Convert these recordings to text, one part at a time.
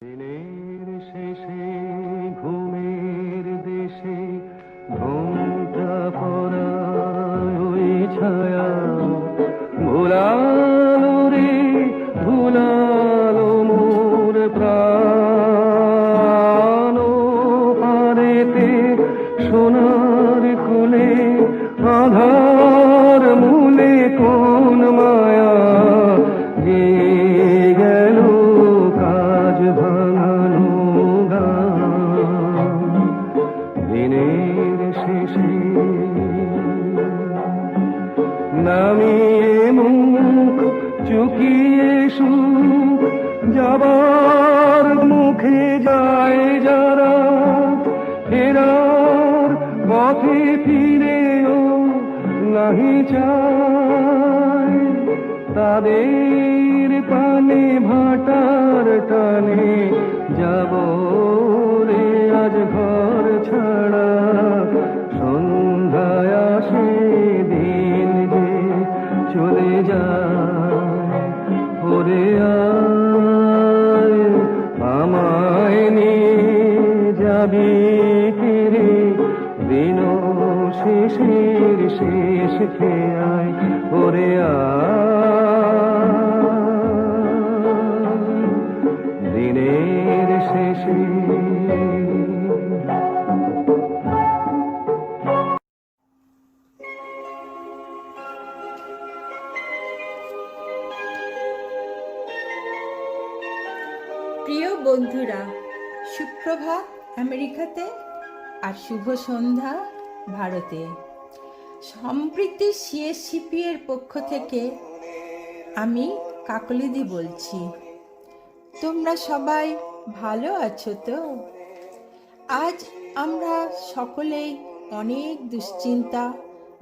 দিনের শেষে ঘুমের দেশে ঘুমটা পড়ায় ওই ছায়া ভুলালো রে ভুলালো মোর প্রাণ পারেতে সোনার কোলে আধার মূলে কোন মায়া গেল কাজ ভাঙানো গান দিনের শেষে নামিয়ে মুখ চুকিয়ে সুখ যাবার মুখে যায় যারা ফেরার পথে ফিরেও নাহি চায় তাদের পানে ভাটার টানে যাব রে আজ ঘর ছাড়া সন্ধ্যায় আসে দিন যে চলে যায় ওরে আয় আমায় নিয়ে যাবি ফিরে দিন শেষের শেষ খেয়ায় ওরে দিনের শেষে প্রিয় বন্ধুরা, সুপ্রভাত আমেরিকাতে আর শুভ সন্ধ্যা ভারতে। সম্প্রীতি সিএসসিপি এর পক্ষ থেকে আমি কাকলিদি বলছি। তোমরা সবাই ভালো আছো তো? আজ আমরা সকলেই অনেক দুশ্চিন্তা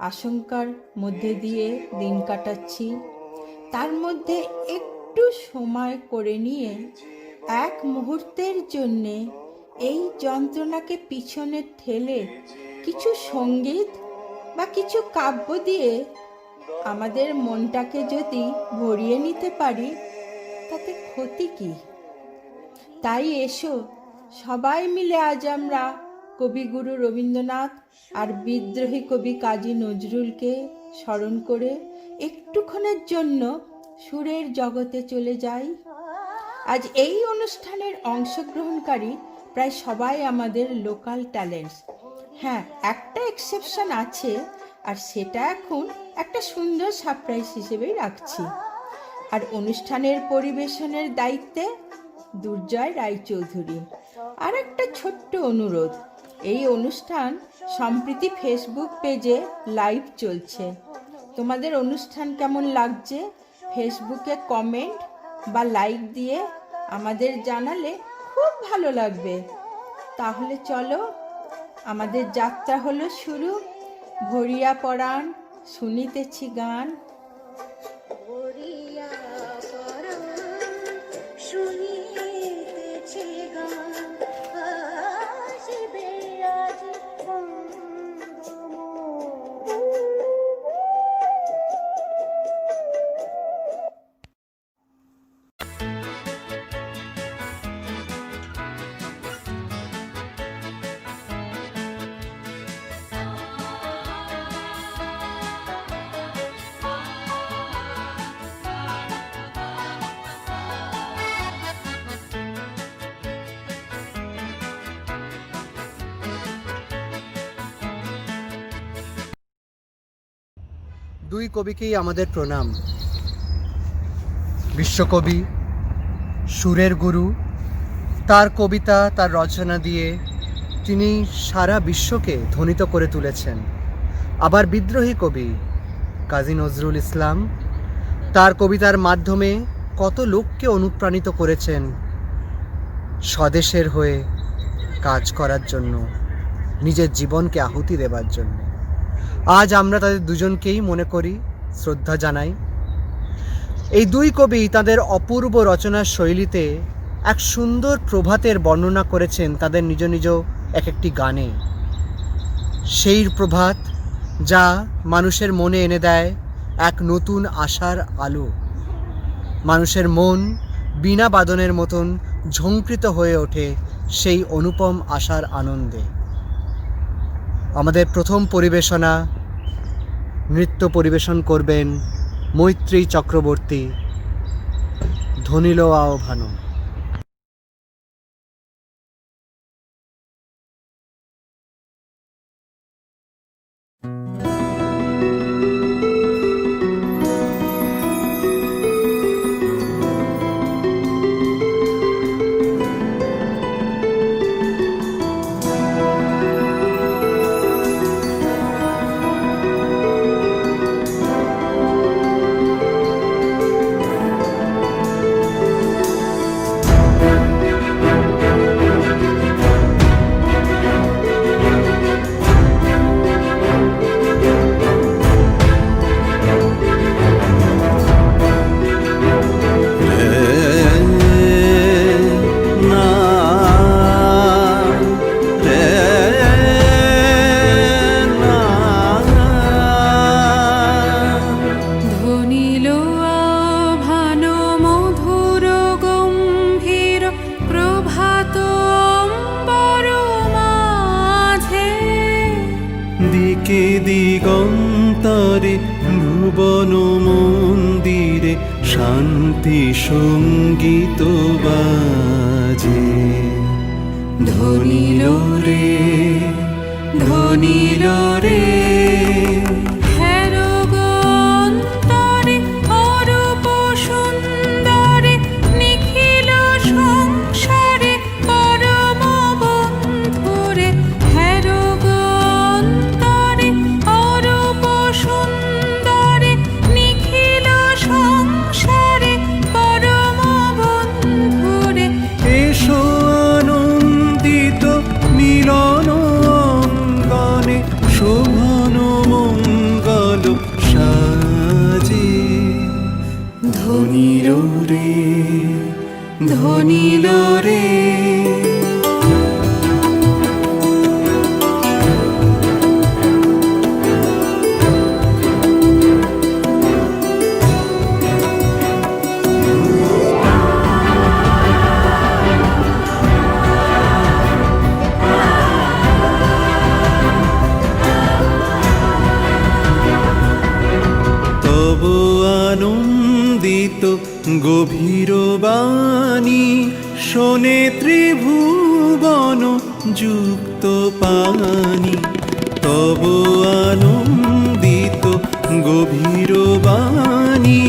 আশঙ্কার মধ্যে দিয়ে দিন কাটাচ্ছি। তার মধ্যে একটু সময় করে নিয়ে এক মুহূর্তের জন্যে এই যন্ত্রণাকে পিছনে ঠেলে কিছু সঙ্গীত বা কিছু কাব্য দিয়ে আমাদের মনটাকে যদি ভরিয়ে নিতে পারি তাতে ক্ষতি কি? তাই এসো সবাই মিলে আজ আমরা কবিগুরু রবীন্দ্রনাথ আর বিদ্রোহী কবি কাজী নজরুলকে স্মরণ করে একটুক্ষণের জন্য সুরের জগতে চলে যাই। আজ এই অনুষ্ঠানের অংশগ্রহণকারী প্রায় সবাই আমাদের লোকাল ট্যালেন্টস। হ্যাঁ, একটা এক্সেপশন আছে, আর সেটা এখন একটা সুন্দর সারপ্রাইজ হিসেবেই রাখছি। আর অনুষ্ঠানের পরিবেশনের দায়িত্বে দুর্জয় রায়চৌধুরী। আর একটা ছোট্ট অনুরোধ, এই অনুষ্ঠান সম্প্রতি ফেসবুক পেজে লাইভ চলছে। তোমাদের অনুষ্ঠান কেমন লাগছে ফেসবুকে কমেন্ট বা লাইক দিয়ে আমাদের জানালে খুব ভালো লাগবে। তাহলে চলো, আমাদের যাত্রা হলো শুরু। ভরিয়া পরাণ শুনিতেছি গান। দুই কবিকেই আমাদের প্রণাম। বিশ্বকবি, সুরের গুরু, তার কবিতা, তার রচনা দিয়ে তিনি সারা বিশ্বকে ধ্বনিত করে তুলেছেন। আবার বিদ্রোহী কবি কাজী নজরুল ইসলাম তার কবিতার মাধ্যমে কত লোককে অনুপ্রাণিত করেছেন স্বদেশের হয়ে কাজ করার জন্য, নিজের জীবনকে আহুতি দেবার জন্য। আজ আমরা তাদের দুজনকেই মনে করি, শ্রদ্ধা জানাই। এই দুই কবি তাদের অপূর্ব রচনার শৈলীতে এক সুন্দর প্রভাতের বর্ণনা করেছেন তাদের নিজ নিজ এক একটি গানে। সেই প্রভাত যা মানুষের মনে এনে দেয় এক নতুন আশার আলো। মানুষের মন বীণা বাদনের মতন ঝঙ্কৃত হয়ে ওঠে সেই অনুপম আশার আনন্দে। আমাদের প্রথম পরিবেশনা নৃত্য পরিবেশন করবেন মৈত্রী চক্রবর্তী, ধনিল আহ্বানো। দিকে দিগন্তরে ভুবন মন্দিরে শান্তি সঙ্গীত বাজে। ধনিল রে, ধনিল রে, ধনিল রে, ধনিল রে। গভীর বাণী শোনে ত্রিভুবন যুক্ত পানি। তব আনন্দিত গভীর বাণী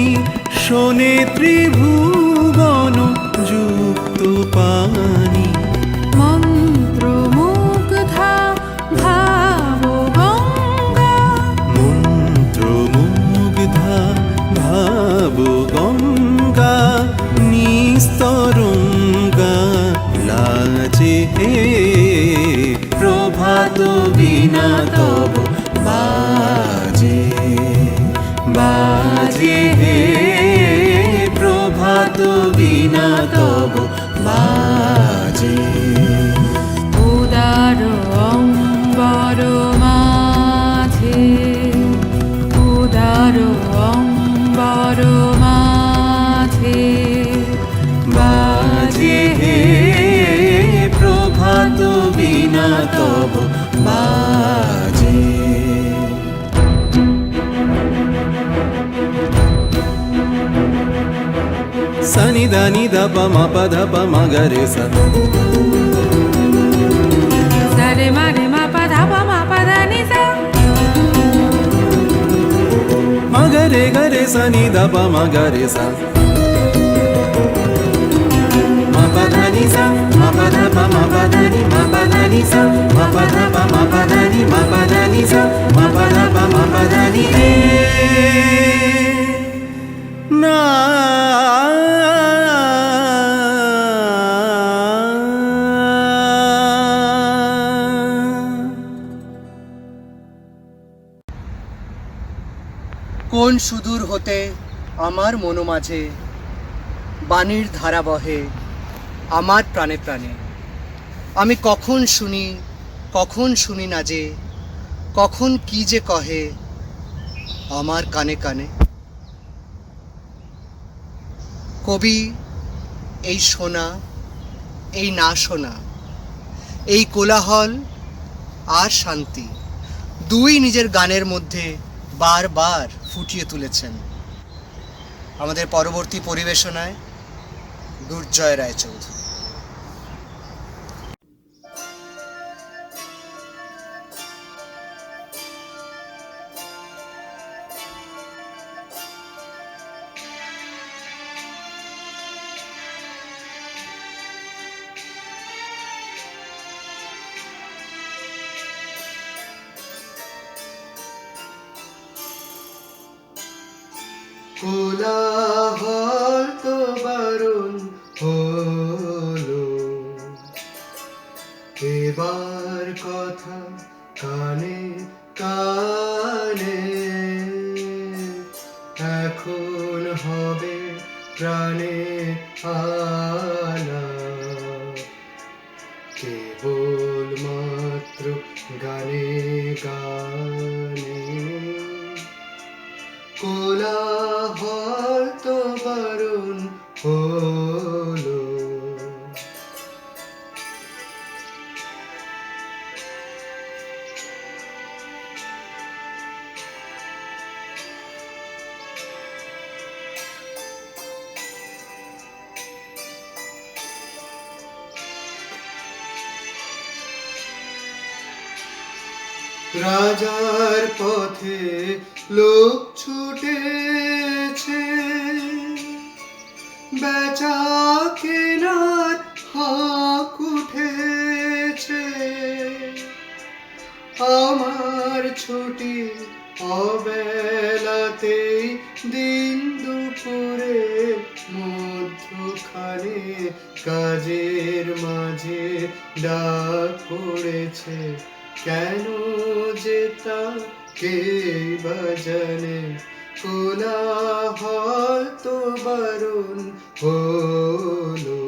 শোনে ত্রিভুবন যুক্ত পানি। মন্ত্রমুগ্ধা ভাব গঙ্গা, মন্ত্রমুগ্ধা ভাব গঙ্গা নিস্তরঙ্গা লাজে। প্রভাত বিনা তব বাজে, বাজে প্রভাত বিনা তব বাজে। উদার অম্বর মাঝে, উদার অম্বর মাঝে বাজে প্রভাত বিনা তব বাজে। সনি দানি দপ মপ ধপ মগরে সা, সরে মারে মা পা ধা পা মা পা ধা নি সা। রে গা রে সা নি দা পা মা গা রে সা মা পা ধা নি সা মা পা ধা পা মা পা ধা নি মা পা ধা নি সা মা পা ধা পা মা পা ধা নি মা পা ধা নি সা মা পা ধা পা মা পা ধা নি রে না কোন সুদূর হতে আমার মনো মাঝে বাণীর ধারা বহে আমার প্রাণে প্রাণে। আমি কখন শুনি না যে, কখন কি যে কহে আমার কানে কানে। কবি এই শোনা, এই না শোনা, এই কোলাহল আর শান্তি দুই নিজের গানের মধ্যে বারবার ফুটিয়ে তুলেছেন। আমাদের পরবর্তী পরিবেশনায় দুর্জয় রায়চৌধুরী। কোলাহল তো বারণ হলো, এবার কথা কানে কানে, এখন হবে প্রাণে আনা, কেবল মাত্র গানে গানে। কোলাহল তো বারণ হলো, রাজার পথে লোক ছুটেছে, বেচা কেনার হাঁক উঠেছে, আমার ছুটি অবেলাতেই দিন দুপুরে মধ্যখানে কাজের মাঝে ডাক পড়েছে, কেন যে তা কে বা জানে। কোলাহল তো বারণ হলো,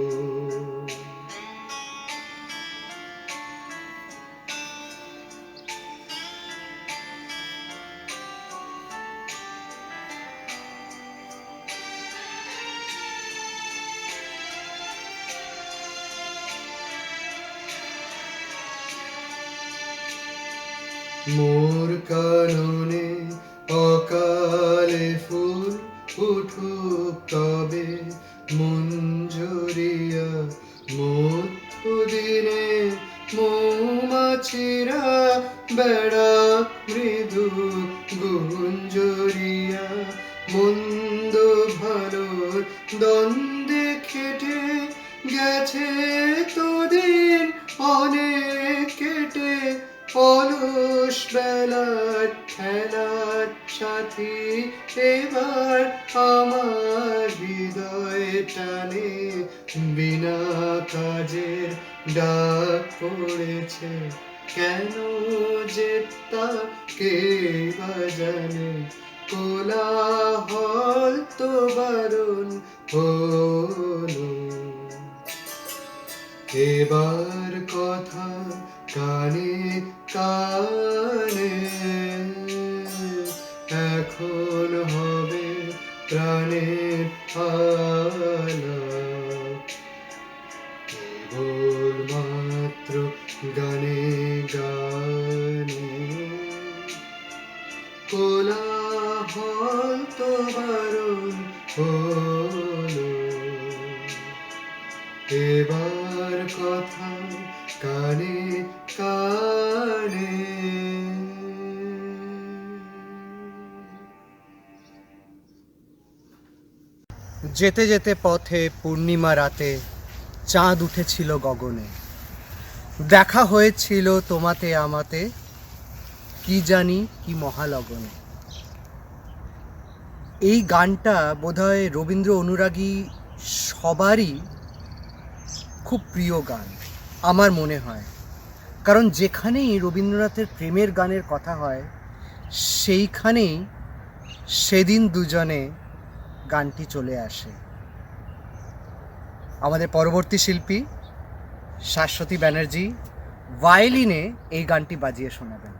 মোর কাননে অকালে ফুল উঠুক তবে মঞ্জুরিয়া, মধ্যদিনে মৌমাছিরা বেড়াক মৃদু গুঞ্জরিয়া, মন্দ ভালোর দ্বন্দ্বে খেটে গেছে তোদিন অনেক কেটে, অলস বেলার খেলার সাথী এবার আমার হৃদয় টানে, বিনা কাজের ডাক পড়েছে, কেন যে তা কে বা জানে। কোলাহল তো বারণ হলো, এবার কথা কানে কানে, এখন হবে প্রাণের আলাপ, কেবল মাত্র গানে গানে। কোলাহল তো বারণ হলো, এবার কথা কানে কানে। যেতে যেতে পথে পূর্ণিমা রাতে চাঁদ উঠেছিল গগনে, দেখা হয়েছিল তোমাতে আমাতে, কি জানি কি মহালগনে। এই গানটা বোধহয় রবীন্দ্র অনুরাগী সবারই খুব প্রিয় গান আমার মনে হয়, কারণ যেখানেই রবীন্দ্রনাথের প্রেমের গানের কথা হয় সেইখানেই সেদিন দুজনে গানটি চলে আসে। আমাদের পরবর্তী শিল্পী শাশ্বতী ব্যানার্জি ভায়োলিনে এই গানটি বাজিয়ে শোনাবেন।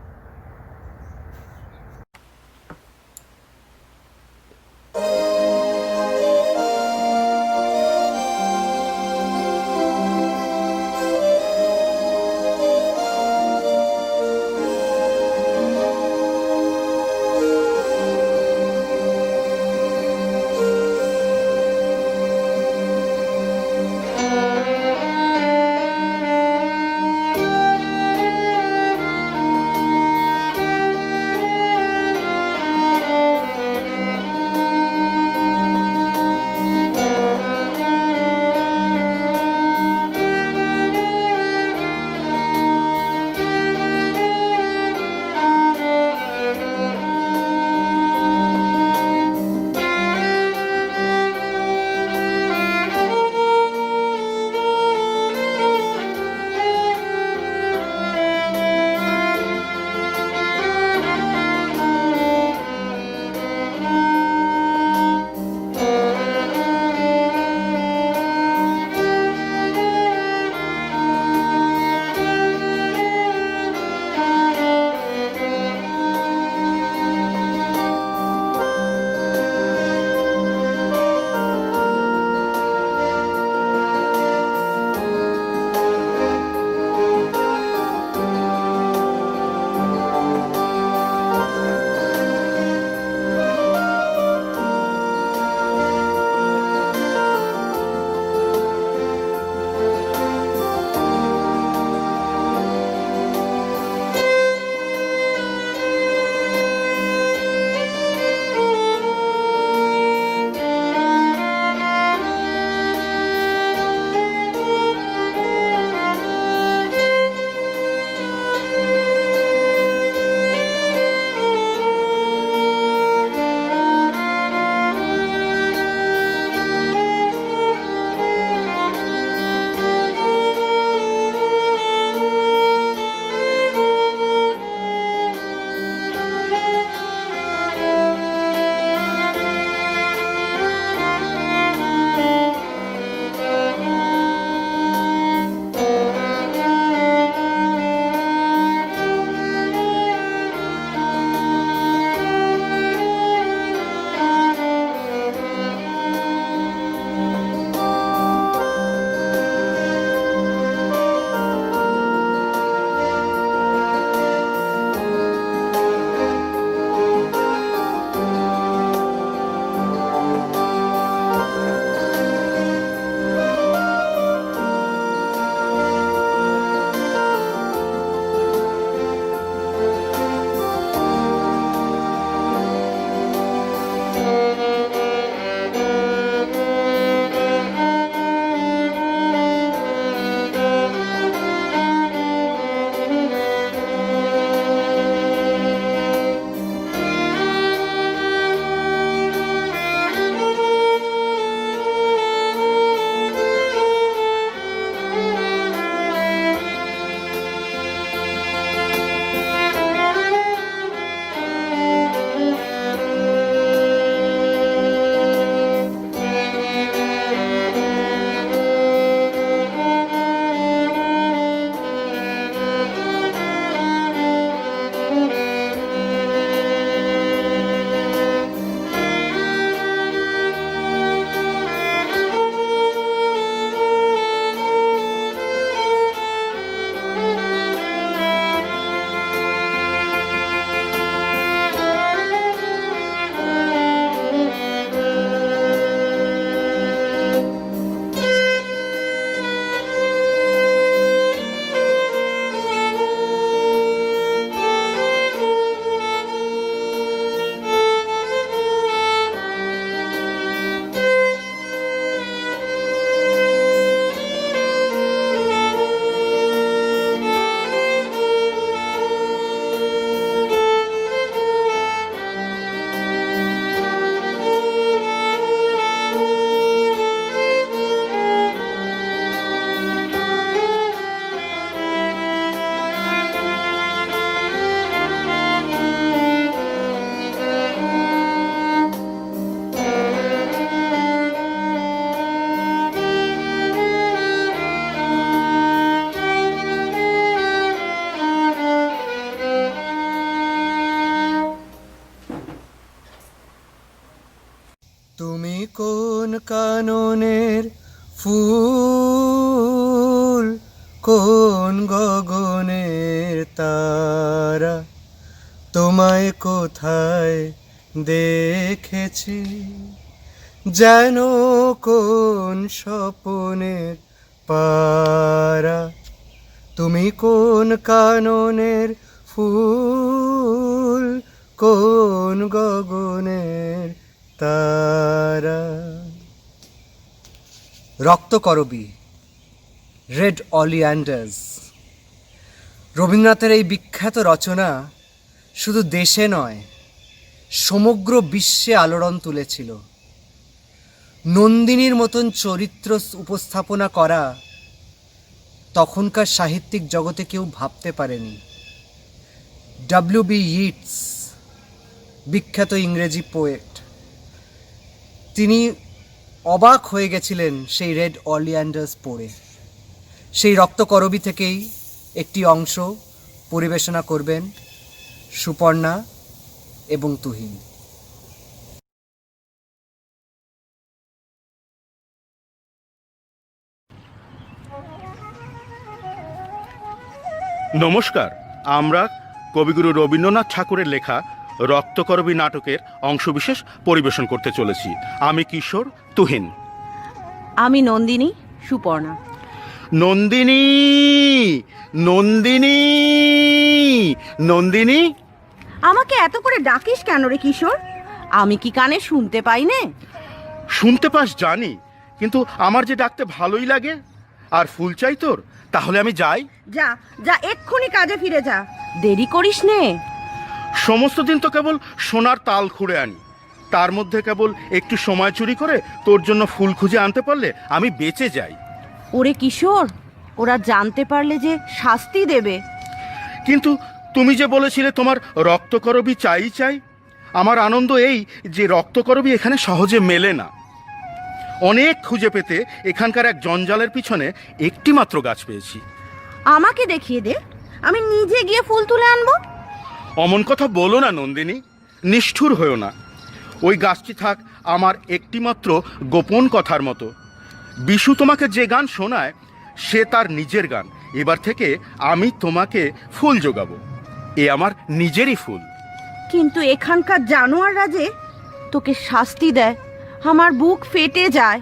কাননের ফুল, কোন গগনের তারা, তোমায় কোথায় দেখেছি, যেন কোন স্বপনের পারা। তুমি কোন কাননের ফুল, কোন গগনের তারা। রক্তকরবী, রেড অলিয়ান্ডার্স। রবীন্দ্রনাথের এই বিখ্যাত রচনা শুধু দেশে নয়, সমগ্র বিশ্বে আলোড়ন তুলেছিল। নন্দিনীর মতন চরিত্র উপস্থাপনা করা তখনকার সাহিত্যিক জগতে কেউ ভাবতে পারেনি। ডব্লিউ.বি. ইটস, বিখ্যাত ইংরেজি পোয়েট, তিনি অবাক হয়ে গেছিলেন সেই রেড অলিয়ান্ডার্স পড়ে। সেই রক্তকরবী থেকেই একটি অংশ পরিবেশনা করবেন সুপর্ণা এবং তুহিন। নমস্কার, আমরা কবিগুরু রবীন্দ্রনাথ ঠাকুরের লেখা রক্তকরবী নাটকের অংশবিশেষ পরিবেশন করতে চলেছি। আমি কিশোর, তুহিন। আমি নন্দিনী, সুপর্ণা। নন্দিনী, নন্দিনী, নন্দিনী। আমাকে এত করে ডাকিস কেন রে কিশোর? আমি কি কানে শুনতে পাই নে? শুনতে পাস জানি, কিন্তু আমার যে ডাকতে ভালোই লাগে। আর ফুল চাই তোর? তাহলে আমি যাই। যা যা, এক্ষুনি কাজে ফিরে যা, দেরি করিস নে। সমস্ত দিন তো কেবল সোনার তাল খুঁড়ে আনি, তার মধ্যে কেবল একটু সময় চুরি করে তোর জন্য ফুল খুঁজে আনতে পারলে আমি বেঁচে যাই। ওরে কিশোর, ওরা জানতে পারলে যে শাস্তি দেবে। কিন্তু তুমি যে বলেছিলে তোমার রক্তকরবী চাই চাই, আমার আনন্দ এই যে রক্তকরবী এখানে সহজে মেলে না। অনেক খুঁজে পেতে এখানকার এক জঞ্জালের পিছনে একটি মাত্র গাছ পেয়েছি। আমাকে দেখিয়ে দে, আমি নিজে গিয়ে ফুল তুলে আনবো। অমন কথা বলো না নন্দিনী, নিষ্ঠুর হয়েও না। ওই গাছটি থাক আমার একটিমাত্র গোপন কথার মতো। বিশু তোমাকে যে গান শোনায় সে তার নিজের গান। এবার থেকে আমি তোমাকে ফুল যোগাবো, এ আমার নিজেরই ফুল। কিন্তু এখানকার জানোয়াররা যে তোকে শাস্তি দেয়, আমার বুক ফেটে যায়।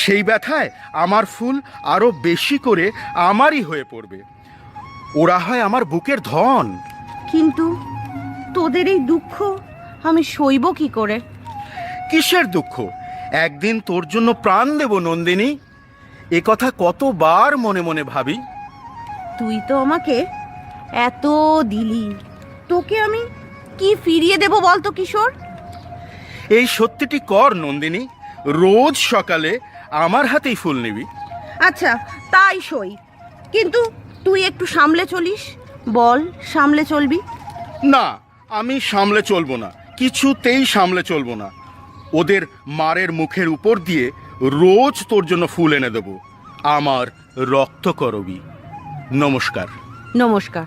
সেই ব্যথায় আমার ফুল আরো বেশি করে আমারই হয়ে পড়বে। ওরা হয় আমার বুকের ধন। কিন্তু তোদের এই দুঃখ আমি সইব কি করে? কিসের দুঃখ? একদিন তোর জন্য প্রাণ দেব নন্দিনী, এ কথা কতবার মনে মনে ভাবি। তুই তো আমাকে এত দিলি, তোকে আমি কি ফিরিয়ে দেব বলতো কিশোর? এই সত্যিটি কর নন্দিনী, রোজ সকালে আমার হাতেই ফুল নিবি। আচ্ছা তাই সই, কিন্তু তুই একটু সামলে চলিস। বল, সামলে চলবি? না, আমি সামলে চলবো না, কিছুতেই সামলে চলবো না। ওদের মারের মুখের উপর দিয়ে রোজ তোর জন্য ফুল এনে দেব, আমার রক্তকরবী। নমস্কার। নমস্কার।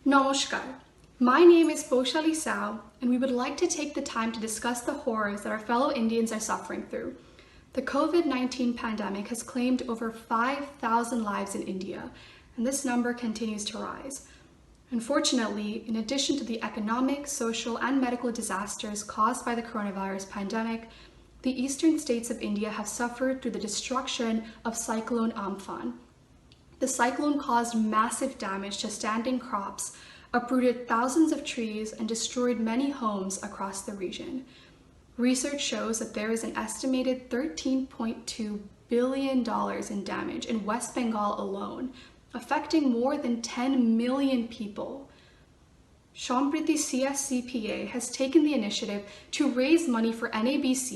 Namaskar. My name is Poshali Sao, and we would like to take the time to discuss the horrors that our fellow Indians are suffering through. The COVID-19 pandemic has claimed over 5,000 lives in India, and this number continues to rise. Unfortunately, in addition to the economic, social, and medical disasters caused by the coronavirus pandemic, the eastern states of India have suffered through the destruction of Cyclone Amphan. The cyclone caused massive damage to standing crops, uprooted thousands of trees, and destroyed many homes across the region. Research shows that there is an estimated $13.2 billion in damage in West Bengal alone, affecting more than 10 million people. Shampriti CSCPA has taken the initiative to raise money for NABC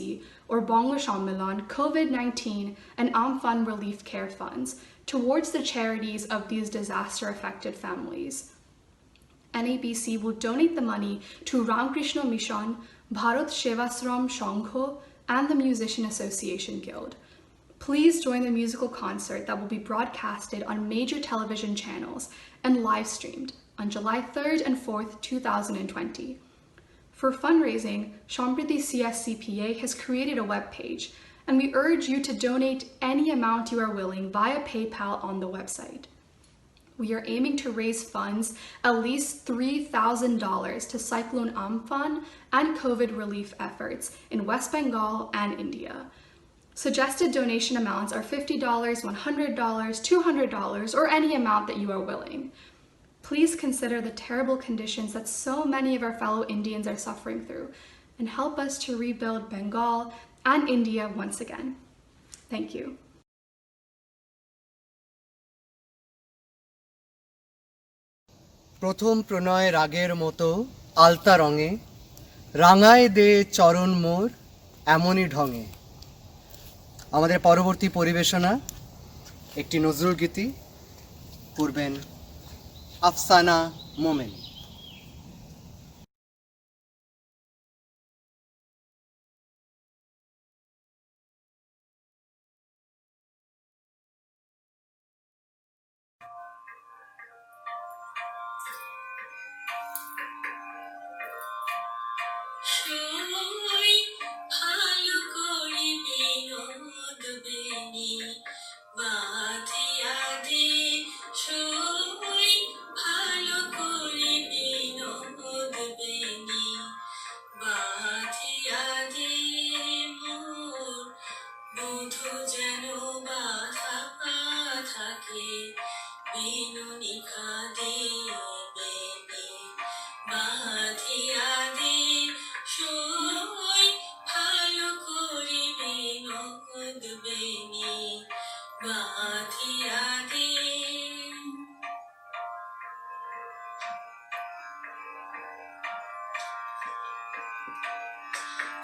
or Bangla Shammilan, COVID-19 and Amphan Relief Care Funds towards the charities of these disaster-affected families. NABC will donate the money to Ramakrishna Mission, Bharat Sevasram Sangho, and the Musician Association Guild. Please join the musical concert that will be broadcasted on major television channels and live streamed on July 3rd and 4th, 2020. For fundraising, Sampriti CSCPA has created a webpage, and we urge you to donate any amount you are willing via PayPal on the website. We are aiming to raise funds at least $3,000 to Cyclone Amphan and COVID relief efforts in West Bengal and India. Suggested donation amounts are $50, $100, $200, or any amount that you are willing. Please consider the terrible conditions that so many of our fellow Indians are suffering through and help us to rebuild Bengal and India once again. Thank you. প্রথম প্রণয় রাগের মতো আলতা রঙে রাঙায় দে চরণ মোর এমনই ঢঙে। আমাদের পরবর্তী পরিবেশনা একটি নজরুল গীতি করবেন আফসানা মোমেন। সই ভালো করে বিনোদ বেনি বাঁধিয়া দে, সই ভালো করে বিনোদ বেনি বাঁধিয়া দে, মোর বধূ যেন বাধা থাকে বিনুনি খাদে বেনি বাঁধিয়া দে, সই ভালো করে বিনোদ বেনি বাঁধিয়া দে।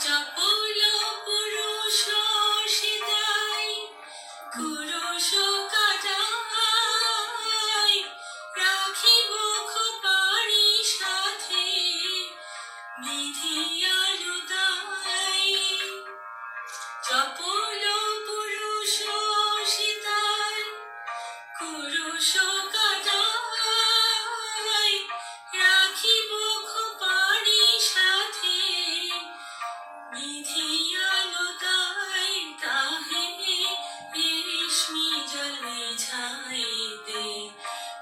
চপল পুরুষ সীতাই কুরুষ কাটাই, রাখিব খোপারি সাথে বিধিয়া লুদাই। চপল পুরুষ সীতাই কুরুষ কাটাই, রাখিব খোপারি সাথে বিধিয়া লুদাই। তাহে রেশমি জল বিছাই দে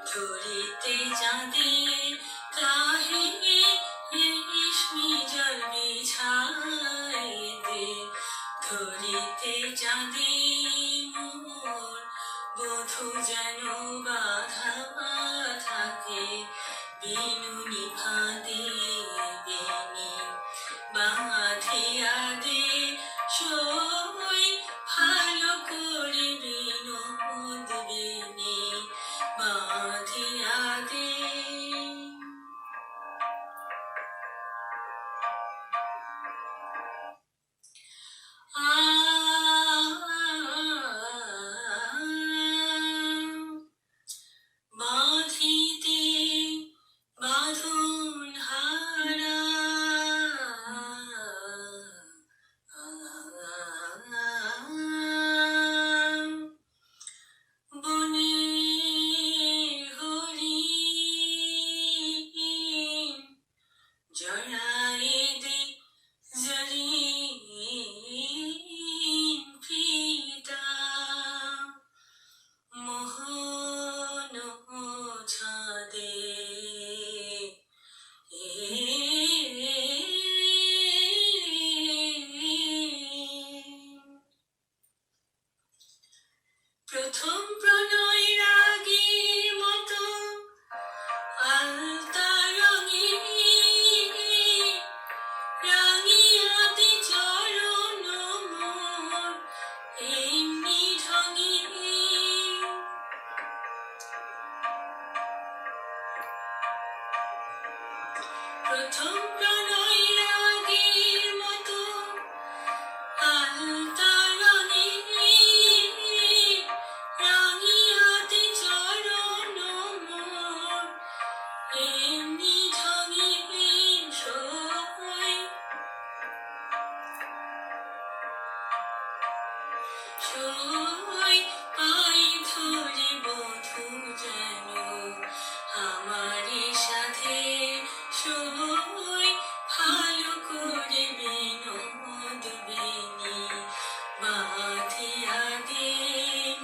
ধরিতে চাঁদে, তাহে রেশমি জল বিছাই দে ধরিতে চাঁদে, মোর বধূ যেন বাধা থাকে বিনুনি ফাঁদে বেনি বাঁধিয়া দে, সই ভালো করে বিনোদ বেনি বাঁধিয়া দে। বাঁধিতে বাঁধন হারা, বনে হরিণ জড়াই দে জড়িয়ে সই পাই ধরে বধু যেন আমারই সাথে সই ভালো করে বিনোদ বিনি বাঁধিয়া দে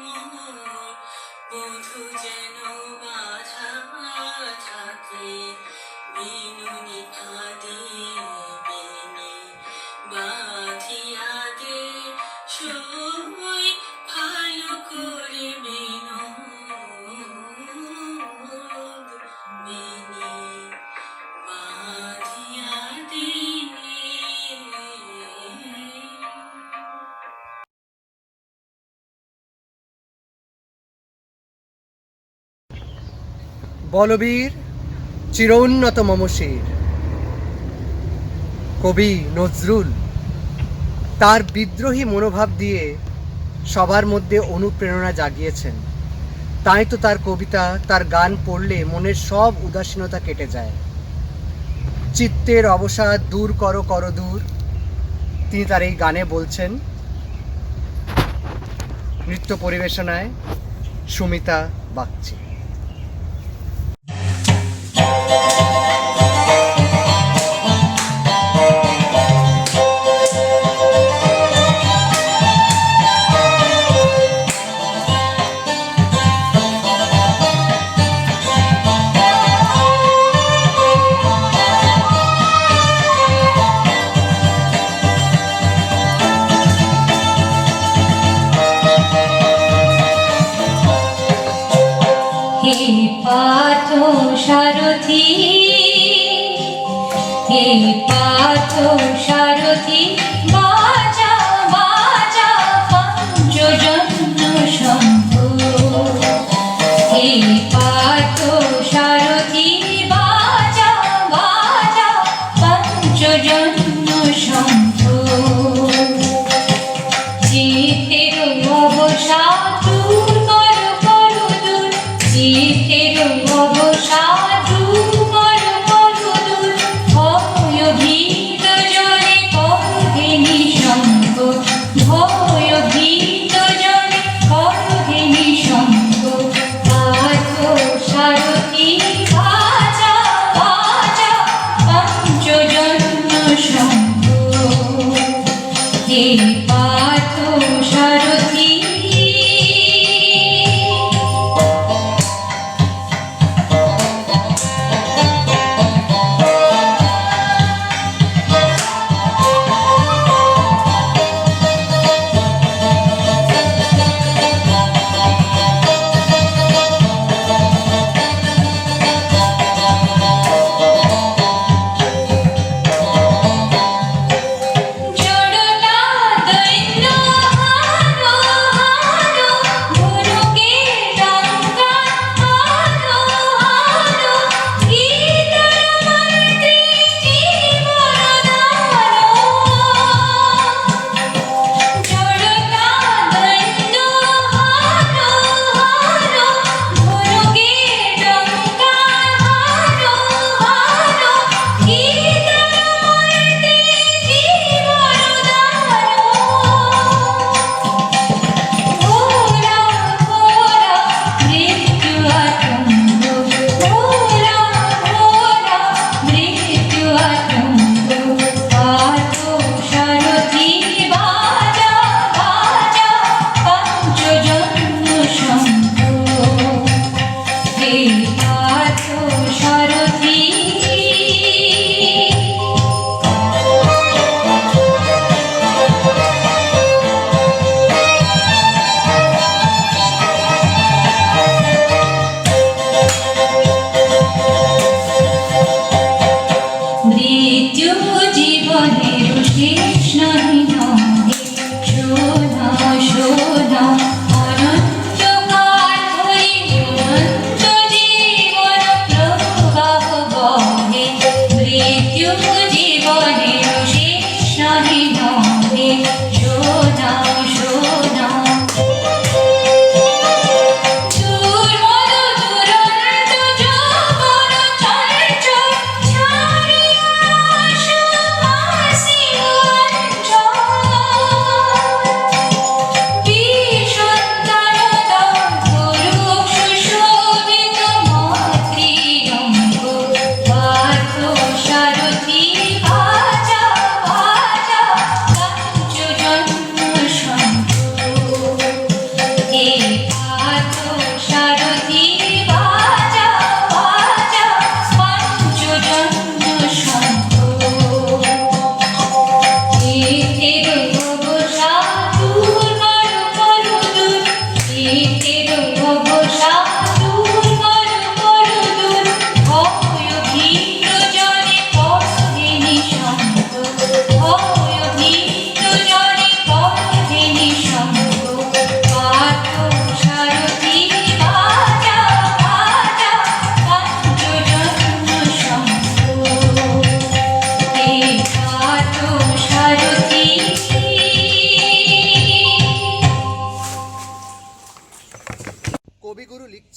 মোর বধু যেন বাধা থাকে বিনুনি ফাঁদে বিনি বাঁধিয়া দে সই ভালো করে বিনোদ বিনি বাঁধিয়া দে। বলবীর চিরোন্নত মমশির কবি নজরুল তার বিদ্রোহী মনোভাব দিয়ে সবার মধ্যে অনুপ্রেরণা জাগিয়েছেন। তাই তো তার কবিতা, তার গান পড়লে মনের সব উদাসীনতা কেটে যায়। চিত্তের অবসাদ দূর করো করো দূর, তিনি তার এই গানে বলছেন। নৃত্য পরিবেশনায় সুমিতা বাগচি। হে পার্থ সারথি, হে পার্থ সারথি, বাজা বাজা পঞ্চজন্য শঙ্খ। হে পার্থ সারথি, বাজা বাজা পঞ্চজন্য শঙ্খ। চিত্তের অবসাদ দূর করো করো দূর, চিত্তের অবসাদ দূর করো করো দূর। ভয় ভীত জনে করহে নিঃসঙ্গ, ভয় ভীত জনে করহে নিঃসঙ্গ। পার্থ সারথি, বাজা বাজা পঞ্চজন্য শঙ্খ। হে পার্থ সারথি। জড়তা দৈন্য হারো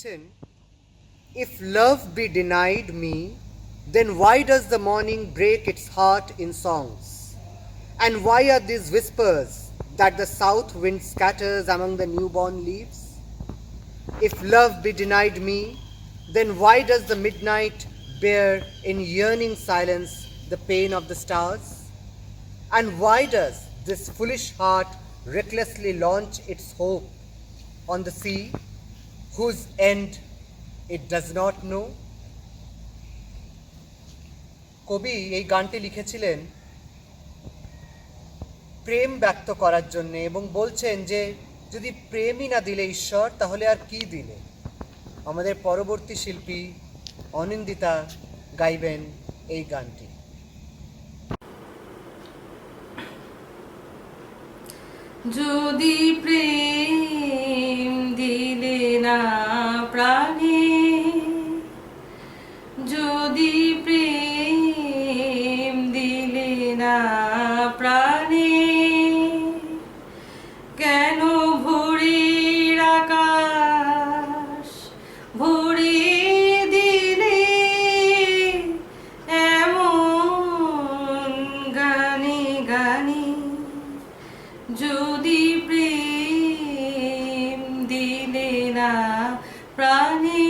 লিখছেন, if love be denied me, then why does the morning break its heart in songs? And why are these whispers that the south wind scatters among the newborn leaves? If love be denied me, then why does the midnight bear in yearning silence the pain of the stars? And why does this foolish heart recklessly launch its hope on the sea, whose end it does not know? কবি এই গানটি লিখেছিলেন প্রেম ব্যক্ত করার জন্য এবং বলছেন যে যদি প্রেমই না দিলে ঈশ্বর, তাহলে আর কি দিলে। আমাদের পরবর্তী শিল্পী অনিন্দিতা গাইবেন এই গানটি। যদি প্রেম দিলে না প্রাণে, যদি প্রেম দিলে না প্রাণে, কেন ভোরের আকাশ ভরিয়ে দিলে এমন গানে গানে? যদি প্রেম দিলে না প্রাণে,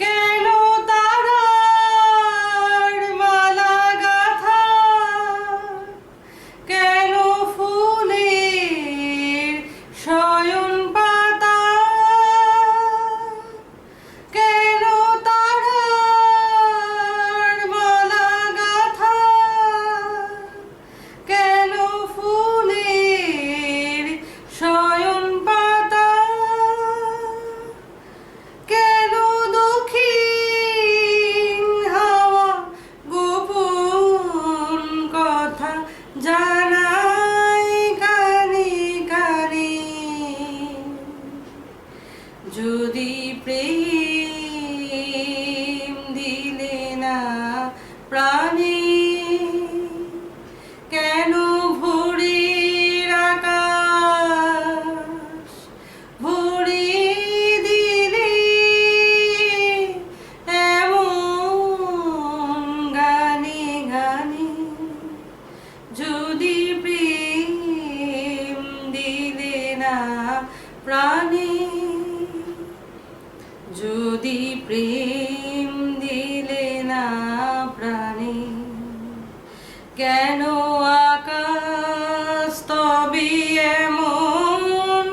কেন তারার মালা গাথা, কেন ফুলের শয়ন পাতা, কেন তারার মালা গাথা, কেন ফুলের শয়ন পাতা, কেন দক্ষিণ হাওয়া গোপন কথা জানায় কানে কানে? যদি প্রেম দিলে না প্রাণে, কেন ভোরের আকাশ ভরিয়ে দিলে এমন গানে গানে? যদি প্রেম দিলে না প্রাণে, যদি প্রেম দিলে না প্রাণে, কেন আকাশ তবে এমন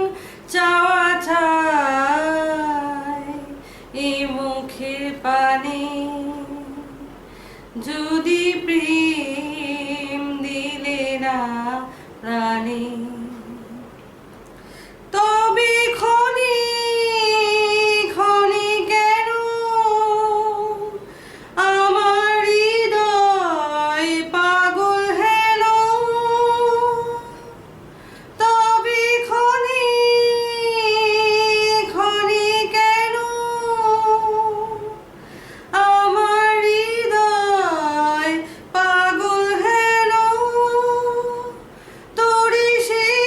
চাওয়া চায় এ মুখের পানে? যদি প্রেম দিলে না প্রাণে, তবে ক্ষণে ক্ষণে কেন আমার হৃদয় পাগল হেন? তবে ক্ষণে ক্ষণে কেন আমার হৃদয় পাগল হেন? তোরে সেই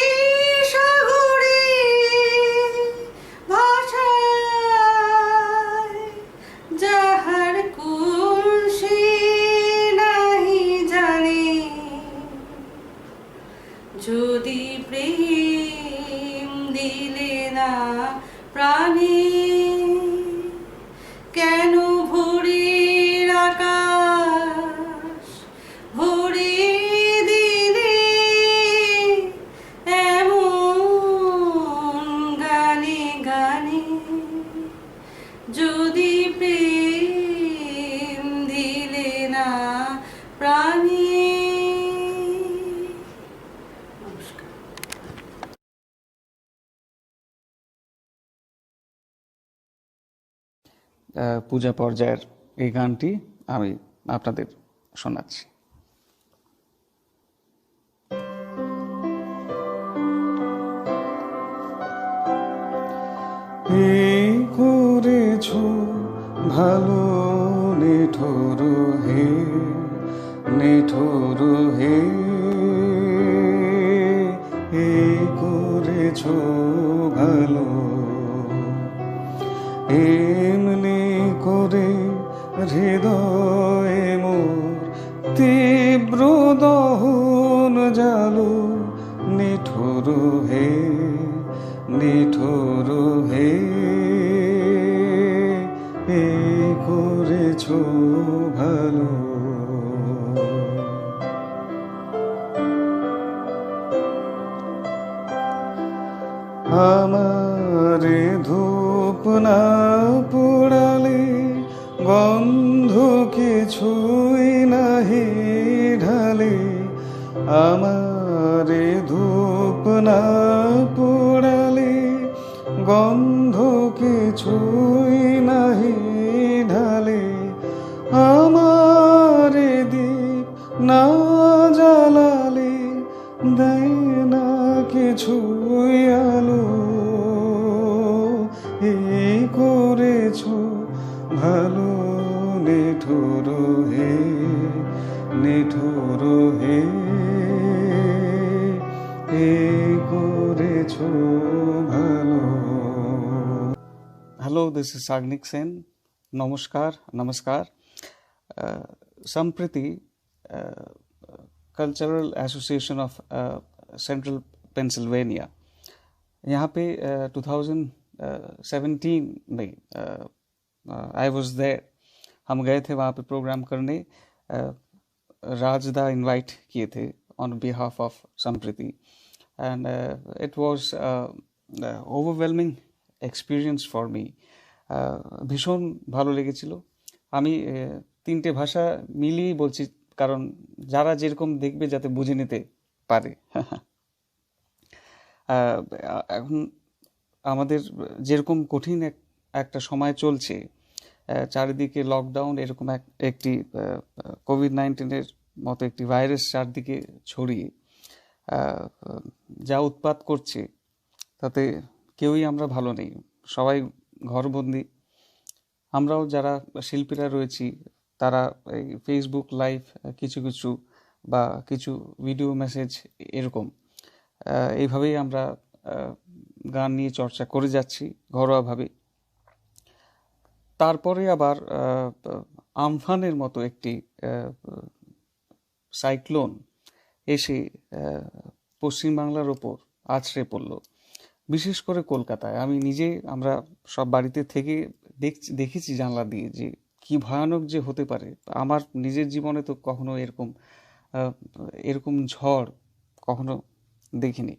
সাগরে ভাষায় যাহার কুল সে নাহি জানে। যদি প্রেম দিলে না প্রাণে, কেন ভোরের আকাশ ভরিয়ে দিলে এমন গানে গানে? যদি প্রেম দিলে না প্রাণে। নমস্কার। পূজা পর্যায়ের এই গানটি আমি আপনাদের শোনাচ্ছি। এই করেছ ভালো নিঠুর হে, নিঠুর হে, এই করেছ ভালো। এমনি করে হৃদয়ে মোর তীব্র দহন জালো নিঠুর হে নিঠুর হে এই করেছ ভালো আমারে ধূপ না পোড়ালে গন্ধ কিছুই নাহি ঢালে আমারে ধূপ না পোড়ালে গন্ধ কিছুই নাহি ঢালে আমারে দীপ না জ্বালালে দেয় না কিছুই আলো এই করেছ ভালো নিঠুর হে নিঠুর হে এই করেছ ভালো। Hello, this is Sagnik Sen. Namaskar. Sampriti, Cultural Association of Central Pennsylvania. यहाँ पे 2017 में आई वॉज देयर, हम गए थे वहाँ पे प्रोग्राम करने। राजदा इनवाइट किए थे on behalf of Sampriti and it was overwhelming experience for me. ভীষণ ভালো লেগেছিল। আমি তিনটে ভাষা মিলিয়েই বলছি, কারণ যারা যেরকম দেখবে যাতে বুঝে নিতে পারে। এখন আমাদের যেরকম কঠিন একটা সময় চলছে, চারিদিকে লকডাউন, এরকম একটি কোভিড-19 মতো একটি ভাইরাস চারদিকে ছড়িয়ে যা উৎপাত করছে, তাতে কেউই আমরা ভালো নেই, সবাই ঘরবন্দি। আমরাও যারা শিল্পীরা রয়েছি তারা এই ফেসবুক লাইভ কিছু বা কিছু ভিডিও মেসেজ এরকম এইভাবেই আমরা গান নিয়ে চর্চা করে যাচ্ছি ঘরোয়াভাবে। তারপরে আবার আমফানের মতো একটি সাইক্লোন এসে পশ্চিমবাংলার ওপর আছড়ে পড়ল, বিশেষ করে কলকাতায়। আমি নিজে, আমরা সব বাড়িতে থেকে দেখেছি জানলা দিয়ে যে কি ভয়ানক যে হতে পারে। আমার নিজের জীবনে তো কখনো এরকম ঝড় কখনো দেখিনি।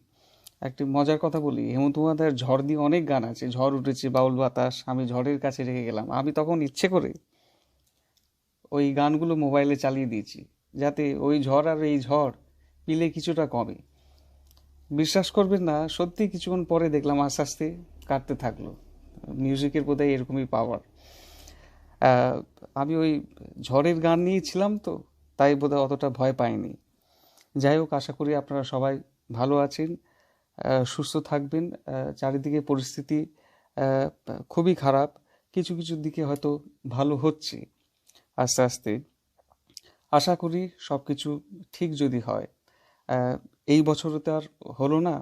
একটি মজার কথা বলি, হেমন্ত মুখোপাধ্যায়ের ঝড় দিয়ে অনেক গান আছে, ঝড় উঠেছে বাউল বাতাস, আমি ঝড়ের কাছে রেখে গেলাম। আমি তখন ইচ্ছে করে ওই গানগুলো মোবাইলে চালিয়ে দিয়েছি, যাতে ওই ঝড় আর এই ঝড় পিলে কিছুটা কমে। বিশ্বাস করবেন না, সত্যি কিছুক্ষণ পরে দেখলাম আস্তে আস্তে কাটতে থাকলো। মিউজিকের বোধহয় এরকমই পাওয়ার। আমি ওই ঝড়ের গান নিয়েছিলাম তো, তাই বোধহয় অতটা ভয় পাইনি। যাই হোক, আশা করি আপনারা সবাই ভালো আছেন, সুস্থ থাকবেন। চারিদিকে পরিস্থিতি খুবই খারাপ, কিছু দিকে হয়তো ভালো হচ্ছে আস্তে আস্তে। আশা করি সব কিছু ঠিক যদি হয়। এই বছরে তো আর হলো না,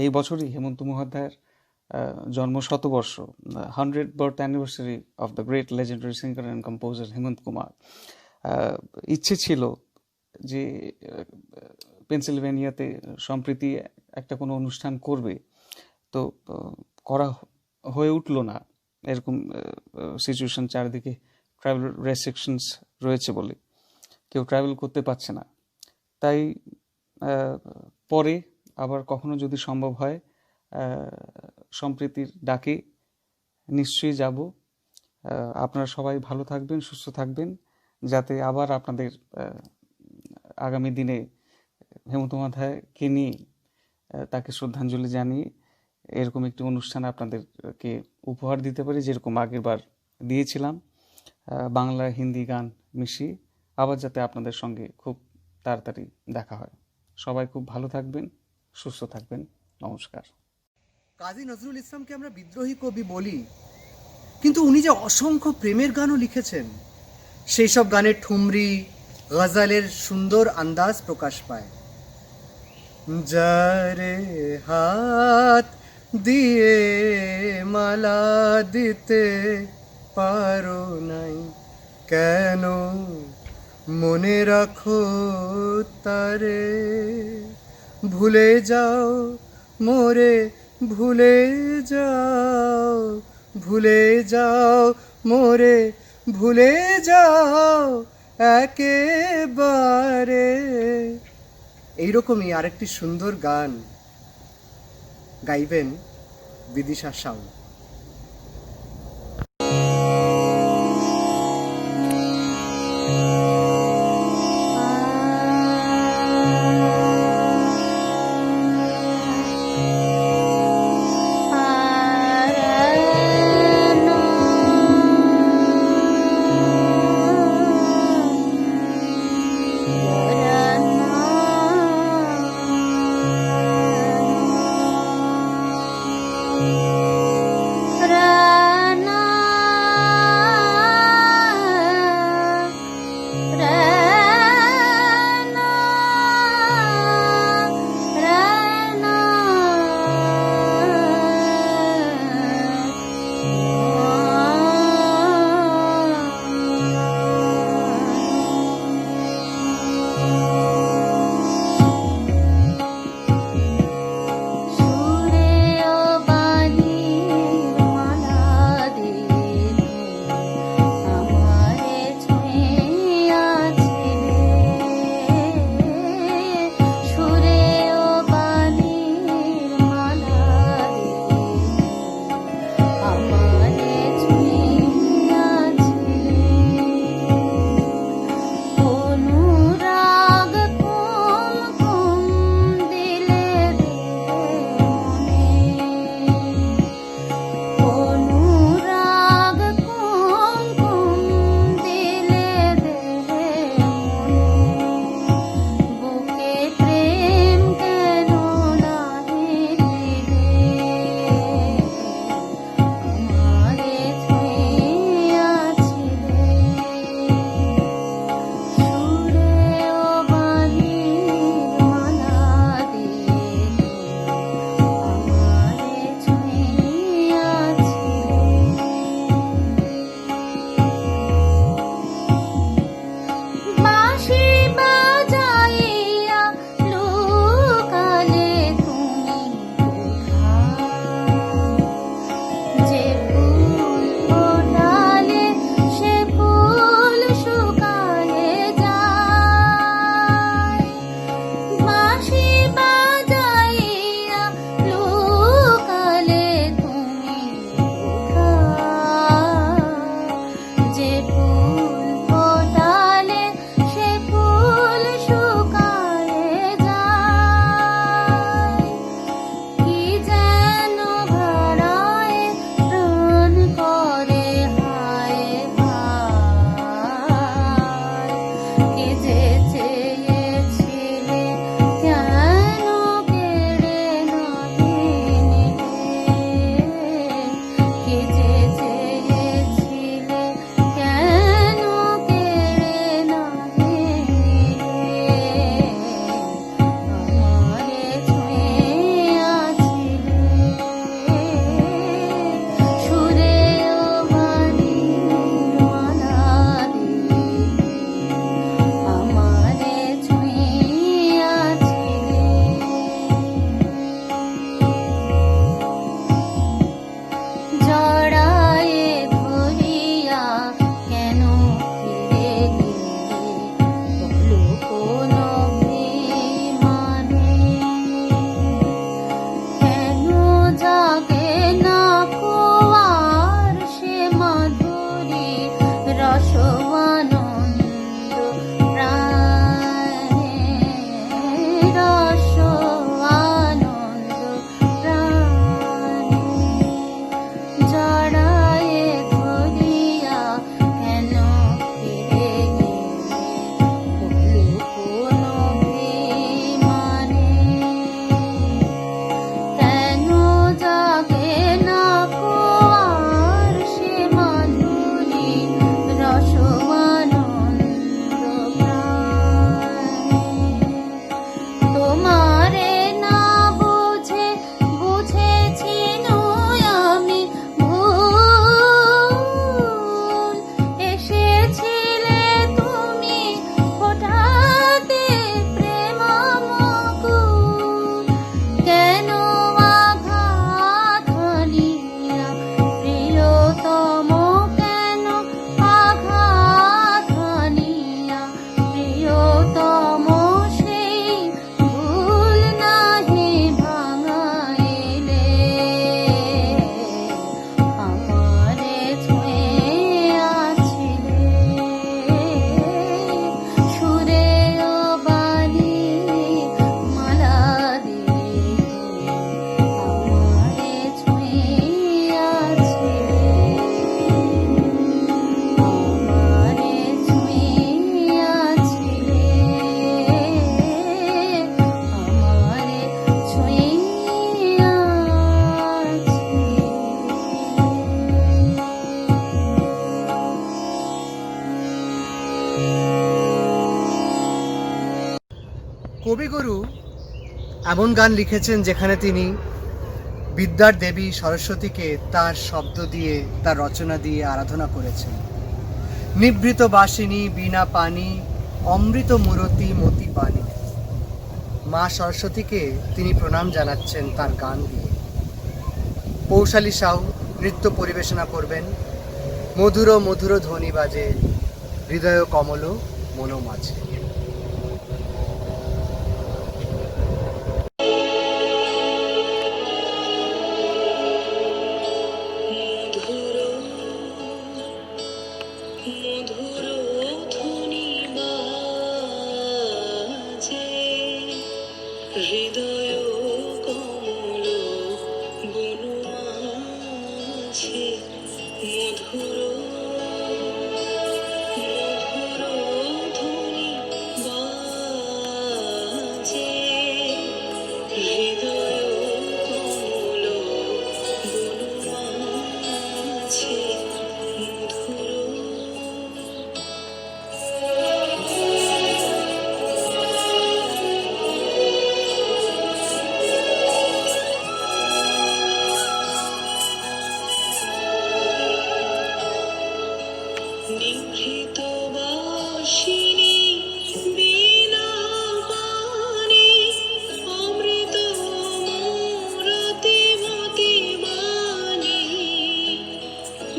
এই বছরই হেমন্ত মুখোপাধ্যায়ের জন্ম শতবর্ষ, 100th birth anniversary of the great legendary singer and composer Hemant Kumar. ইচ্ছে ছিল যে পেনসিলভেনিয়াতে সম্প্রীতি একটা কোনো অনুষ্ঠান করবে, তো করা হয়ে উঠলো না। এরকম সিচুয়েশন, চারিদিকে ট্রাভেল রেস্ট্রিকশনস রয়েছে বলে কেউ ট্রাভেল করতে পারছে না। তাই পরে আবার কখনো যদি সম্ভব হয় সম্প্রীতির ডাকে নিশ্চয়ই যাব। আপনারা সবাই ভালো থাকবেন, সুস্থ থাকবেন, যাতে আবার আপনাদের আগামী দিনে হেমন্ত মুখোপাধ্যায়কে নিয়ে তাকে শ্রদ্ধাঞ্জলি জানিয়ে এরকম একটি অনুষ্ঠান আপনাদেরকে উপহার দিতে পারি, যেরকম আগেরবার দিয়েছিলাম। বাংলা হিন্দি গান মিশিয়ে আবার যাতে আপনাদের সঙ্গে খুব তাড়াতাড়ি দেখা হয়। সবাই খুব ভালো থাকবেন, সুস্থ থাকবেন। নমস্কার। কাজী নজরুল ইসলামকে আমরা বিদ্রোহী কবি বলি, কিন্তু উনি যে অসংখ্য প্রেমের গানও লিখেছেন, সেই সব গানের ঠুমরি গজলের সুন্দর আন্দাজ প্রকাশ পায়। যারে হাত দিয়ে মালা দিতে পারো নাই কেন? মনে রাখো তারে, ভুলে যাও মোরে, ভুলে যাও, ভুলে যাও মোরে, ভুলে যাও একেবারে। এইরকমই আরেকটি সুন্দর গান গাইবেন বিদিশা সাউ। কবিগুরু এমন গান লিখেছেন যেখানে তিনি বিদ্যার দেবী সরস্বতীকে তার শব্দ দিয়ে, তার রচনা দিয়ে আরাধনা করেছেন। নিভৃত বাসিনী বীণা পানি, অমৃত মূরতি মতি পানি। মা সরস্বতীকে তিনি প্রণাম জানাচ্ছেন তার গান দিয়ে। পৌশালী সাউ নৃত্য পরিবেশনা করবেন। মধুর মধুর ধ্বনি বাজে হৃদয় কমল মন মাঝে। মধুর ধ্বনি বাজে হৃদয় কমল বন মাঝে। মধুর ধ্বনি বাজে হৃদয় কমল বন মাঝে। নিভৃত বাসিনী বীণা পানি, অমৃত মূরতি মতি বাণী।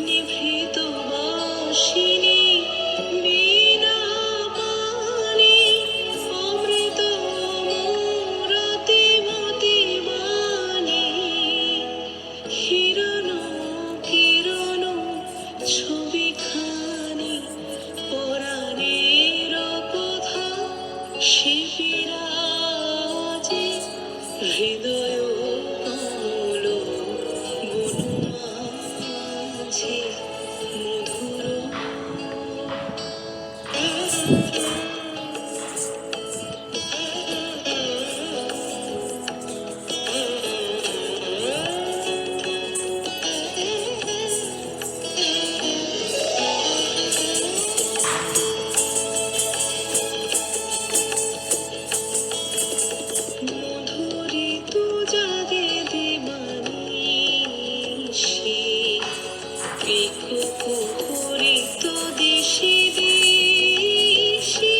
নিভৃত বাসিনী বীণা পানি, অমৃত মূরতি মতি বাণী। হিরণ কিরণ ছবিখানি পরাণের কথা সে বিরাজে হৃদয় কমল বন মাঝে। মধুর মধুরিত জাগে দিবানিশি, বিকপুরিত দিশি দিশি।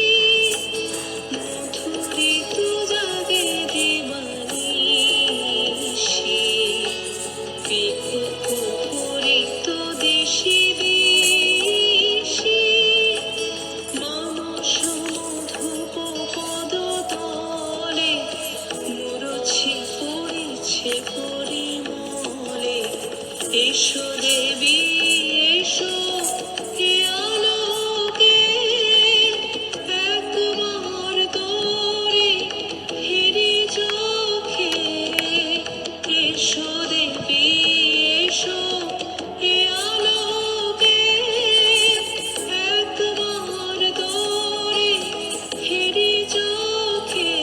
মধুরিত জাগে দিবানিশি, বিকপুরিত দিশি দিশি। মানস মধুপ পদতলে মুরছি পড়েছে পরিমলে। এসো দেবী এসো হে আলোকে, একবার তোরে হেরি চোখে। এসো দেবী এসো হে আলোকে, একবার তোরে হেরি চোখে।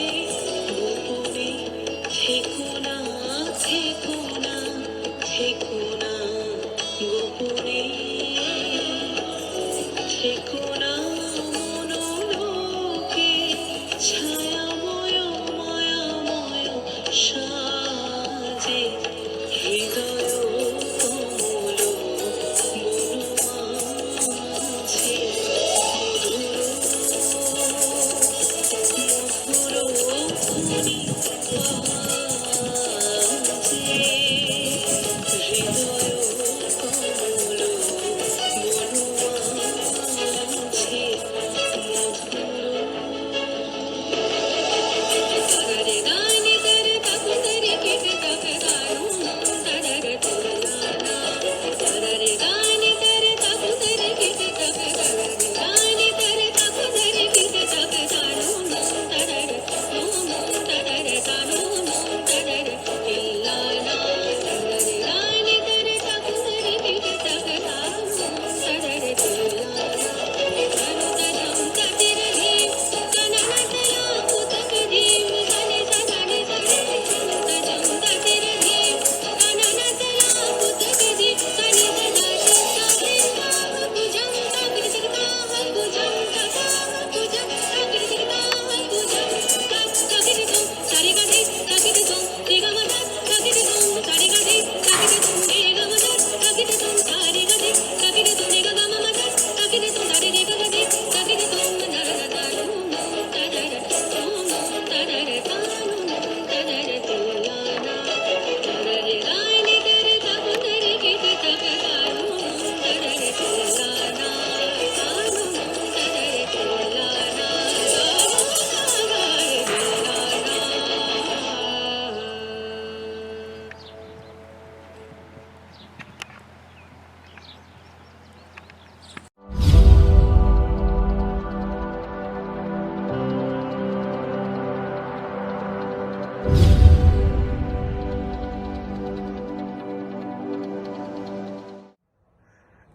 গোপনে থেকো না থেকো না থেকো না, গোপনে থেকো না মনোলোকে। ছায়াময় মায়াময় সাজে হৃদয় কমল বন মাঝে। মধুর ধ্বনি বাজে হৃদয় কমল বন মাঝে। মধুর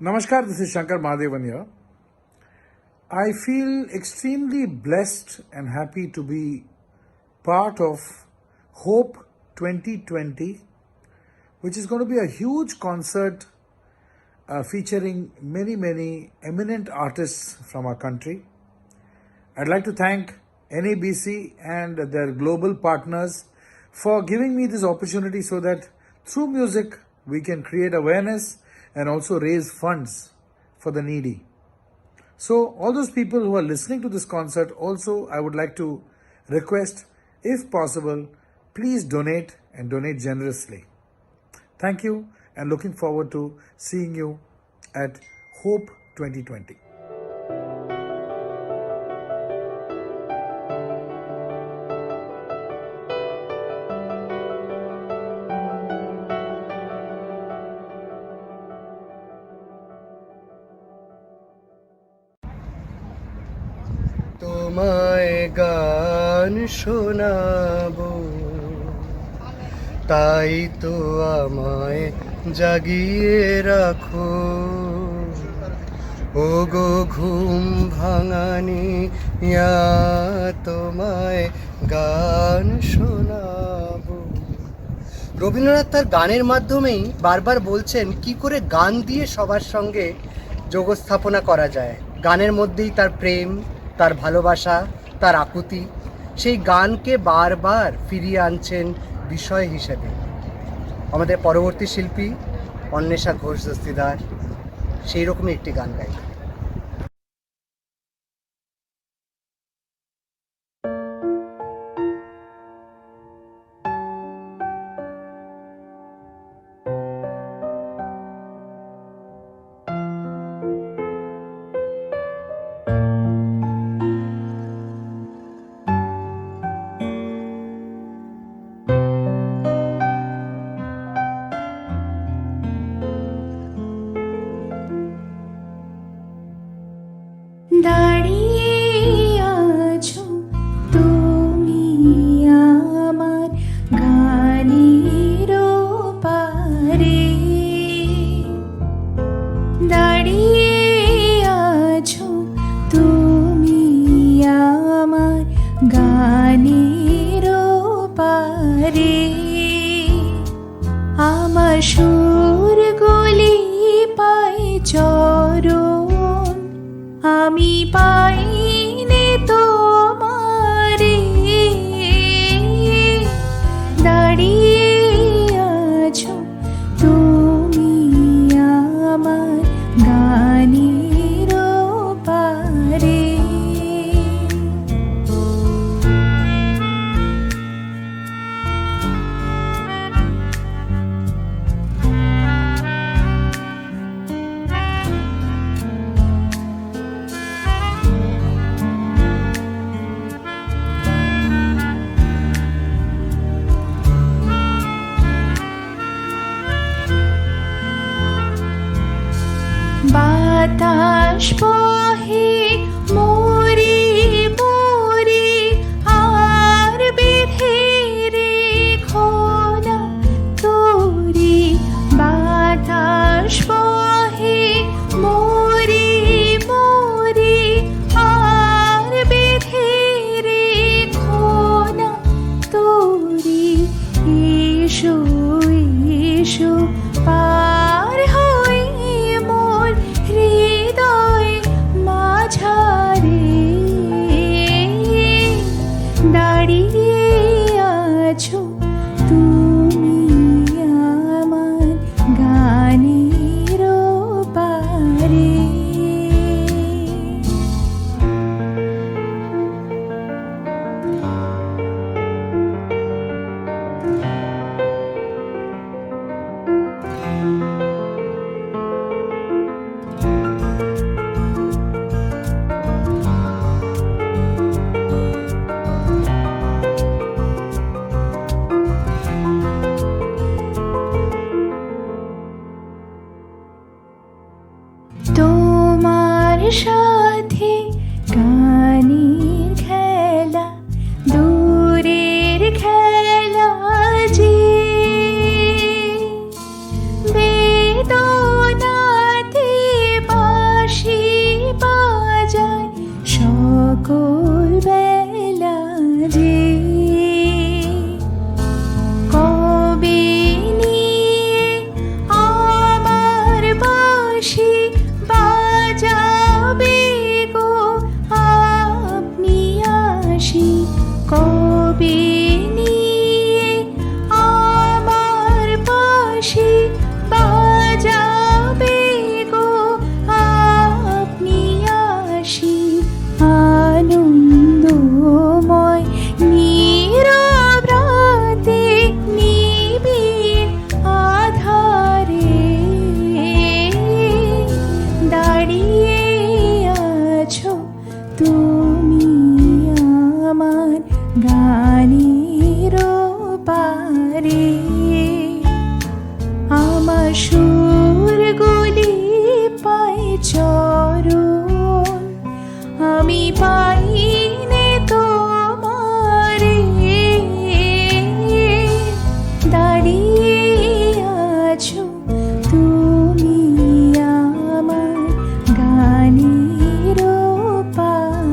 Namaskar, this is Shankar Mahadevan here. I feel extremely blessed and happy to be part of Hope 2020, which is going to be a huge concert featuring many eminent artists from our country. I'd like to thank NABC and their global partners for giving me this opportunity so that through music we can create awareness and also raise funds for the needy. So all those people who are listening to this concert, also I would like to request, if possible, please donate and donate generously. Thank you and looking forward to seeing you at Hope 2020. তোমায় গান শোনাবো, তাই তো আমায় জাগিয়ে রাখো। ও গো ঘুম ভাঙানি, তোমায় গান শোনাবো। রবীন্দ্রনাথ তার গানের মাধ্যমেই বারবার বলছেন কি করে গান দিয়ে সবার সঙ্গে যোগস্থাপনা করা যায়। গানের মধ্যেই তার প্রেম, তার ভালোবাসা, তার আকুতি, সেই গানকে বারবার ফিরিয়ে আনছেন বিষয় হিসেবে। আমাদের পরবর্তী শিল্পী অন্বেষা ঘোষ দস্তিদার সেই রকমই একটি গান গাইল। দাঁড়িয়ে আছো তুমি আমার গানের পারে, দাঁড়িয়ে আছো তুমি আমার গানের পারে। আমার সুরগুলি পাই চরণ, আমি পাইনি তোমারে। দাঁড়িয়ে আছো তুমি আমার গানের পারে। বাতাস বহে মোরে মোরে, আর বেঁধে রেখো না তোরে। বাতাস বহে মোরে মোরে, আর বেঁধে রেখো না তোরে। এসো এসো পার হয়ে মোর হৃদয় মাঝ পারে আমার সুরগুলি পাই চরণ আমি পাইনে তোমারে দাঁড়িয়ে আছো তুমি আমার গানের পারে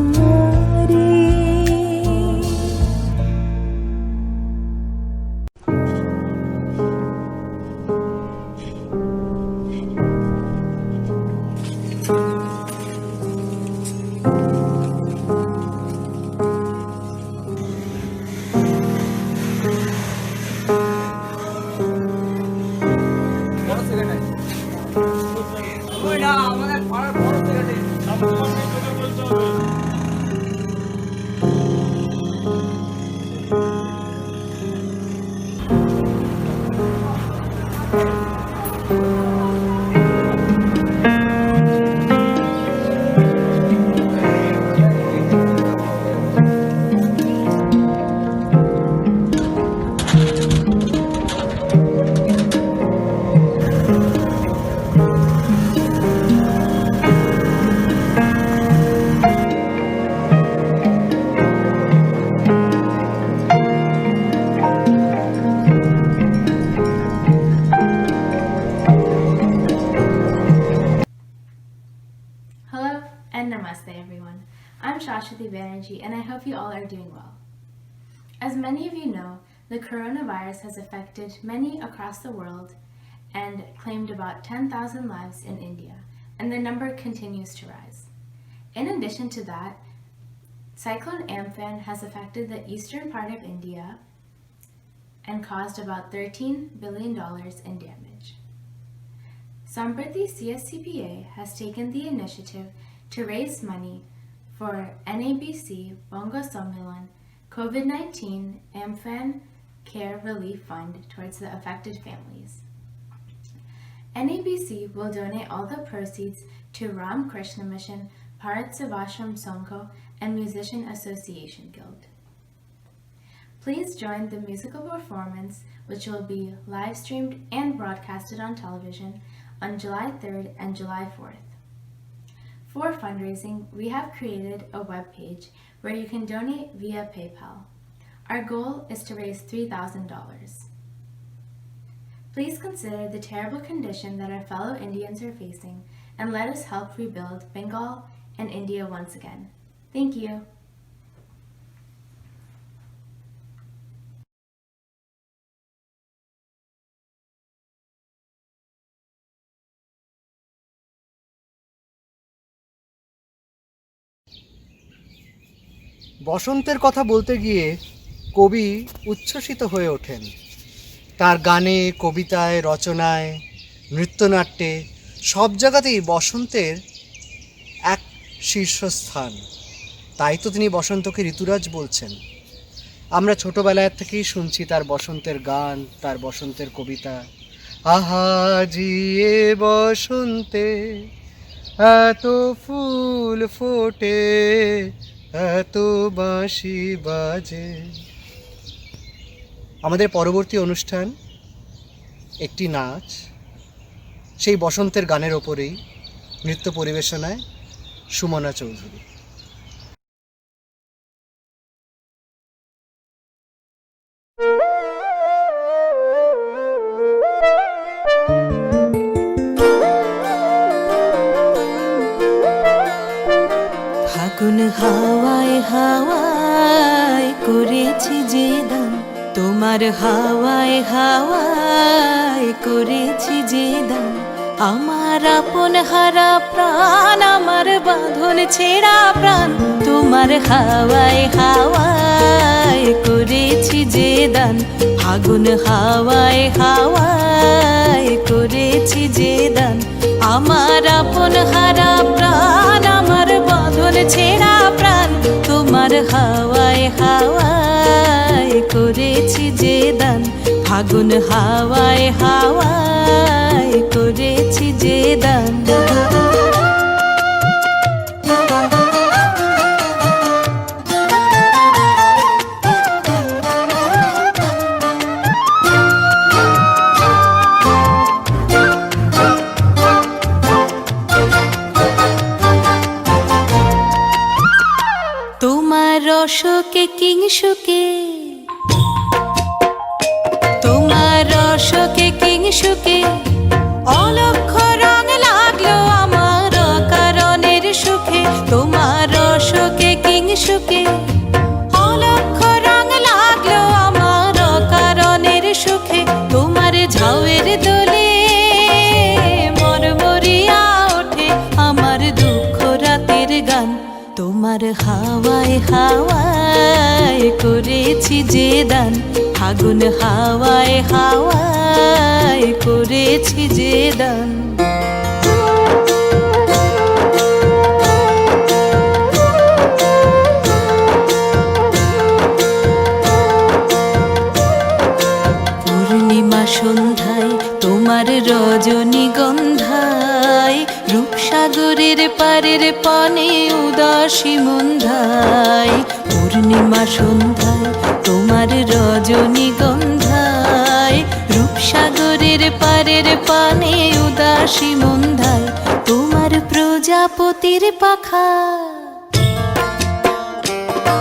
Hello and namaste everyone. I'm Shashwati Banerjee and I hope you all are doing well. As many of you know, the coronavirus has affected many across the world and claimed about 10,000 lives in India, and the number continues to rise. In addition to that, Cyclone Amphan has affected the eastern part of India and caused about $13 billion in damage. Sampriti CSCPA has taken the initiative to raise money for NABC Bongo Sammelan COVID-19 Amphan Care Relief Fund towards the affected families. NABC will donate all the proceeds to Ram Krishna Mission, Bharat Sevashram Sangho, and Musician Association Guild. Please join the musical performance, which will be live streamed and broadcasted on television on July 3rd and July 4th. For fundraising, we have created a webpage where you can donate via PayPal. Our goal is to raise $3,000. Please consider the terrible condition that our fellow Indians are facing and let us help rebuild Bengal and India once again. Thank you. বসন্তের কথা বলতে গিয়ে কবি উচ্ছ্বসিত হয়ে ওঠেন। তার গানে, কবিতায়, রচনায়, নৃত্যনাট্যে সব জায়গাতেই বসন্তের এক শীর্ষস্থান। তাই তো তিনি বসন্তকে ঋতুরাজ বলছেন। আমরা ছোটবেলায় থেকেই শুনছি তার বসন্তের গান, তার বসন্তের কবিতা। আহা জিয়ে বসন্তে এত ফুল ফোটে, এত বাঁশি বাজে। আমাদের পরবর্তী অনুষ্ঠান একটি নাচ, সেই বসন্তের গানের ওপরেই, নৃত্য পরিবেশনায় সুমনা চৌধুরী। ফাগুন হাওয়ায় হাওয়ায় করেছি যে দান, তোমার হাওয়ায় হাওয়ায় করেছি যে দান। আমার আপন হারা প্রাণ, আমার বাঁধন ছেঁড়া প্রাণ, তোমার হাওয়ায় হাওয়ায় করেছি যে দান। ফাগুন হাওয়ায় হাওয়ায় করেছি যে দান। আমার আপন হারা প্রাণ, আমার বাঁধন ছেঁড়া প্রাণ, তোমার হাওয়ায় হাওয়ায় করেছি যে দান। ফাগুন হাওয়ায় হাওয়ায় করেছি যে দান। কিংসুকে, তোমার রসকে কিংসুকে অলক্ষ রং লাগলো আমার অকারণের সুখে। তোমার রসকে কিংসুকে অলক্ষ রং লাগলো আমার অকারণের সুখে। তোমার ঝাউয়ের দোলে মরমরিয়া ওঠে আমার দুঃখ রাতের গান। তোমার হাওয়ায় হাওয়ায় করেছি যে দান, ফাগুন হাওয়ায় হাওয়ায় করেছি যে দান। পূর্ণিমা সন্ধ্যায় তোমার রজনীগন্ধায়, রূপসাগরের পারের পানে উদাসী মন্ধায়। পূর্ণিমা সন্ধ্যায় তোমার রজনীগন্ধায়, রূপসাগরের পারের পানে উদাসী মন্ধায়। তোমার প্রজাপতির পাখা,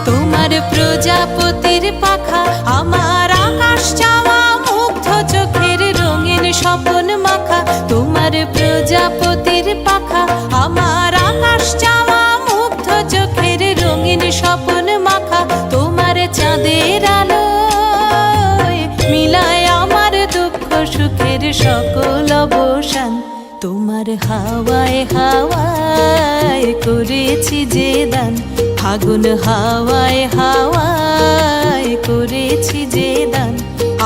তোমার প্রজাপতির পাখা আমার আকাশ চাওয়া মুগ্ধ চোখের রঙিন স্বপন মাখা। তোমার প্রজাপতির পাখা আমার আকাশ চাওয়া মুগ্ধ চোখের রঙিন স্বপন মাখা। তোমার চাঁদের আলোয় মিলায় আমার দুঃখ সুখের সকল অবসান। তোমার হাওয়ায় হাওয়ায় করেছি যে দান, ফাগুন হাওয়ায় হাওয়ায় করেছি যে দান।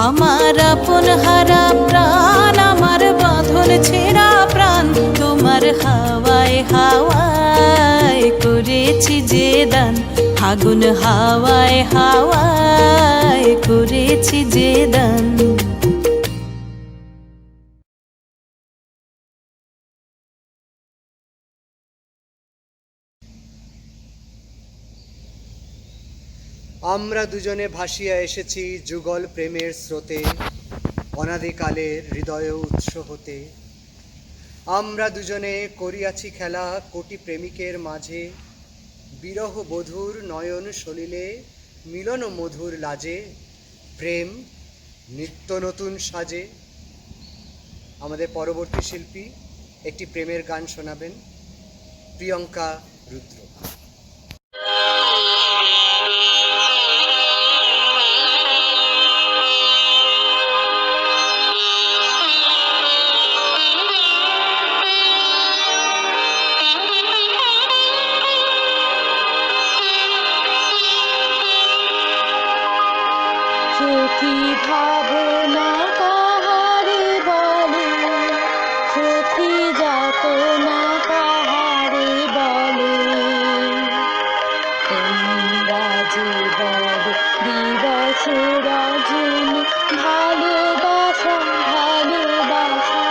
আমার আপন হারা প্রাণ, আমার বাঁধন ছেঁড়া প্রাণ, তোমার হাওয়ায় হাওয়ায় করেছি যে দান, ফাগুন হাওয়ায় হাওয়ায় করেছি যে দান। আমরা দুজনে ভাসিয়া এসেছি যুগল প্রেমের স্রোতে, অনাদিকালের হৃদয় উৎস হতে। আমরা দুজনে করিয়াছি খেলা কোটি প্রেমিকের মাঝে, বিরহ বধুর নয়ন সলিলে মিলন মধুর লাজে, প্রেম নিত্য নতুন সাজে। আমাদের পরবর্তী শিল্পী একটি প্রেমের গান শোনাবেন, প্রিয়ঙ্কা রুদ্র। সখী ভাবনা কাহারে বলে, সখী যাতনা কাহারে বলে। তোমরা যে বল দিবস রজনী ভালোবাসা ভালোবাসা,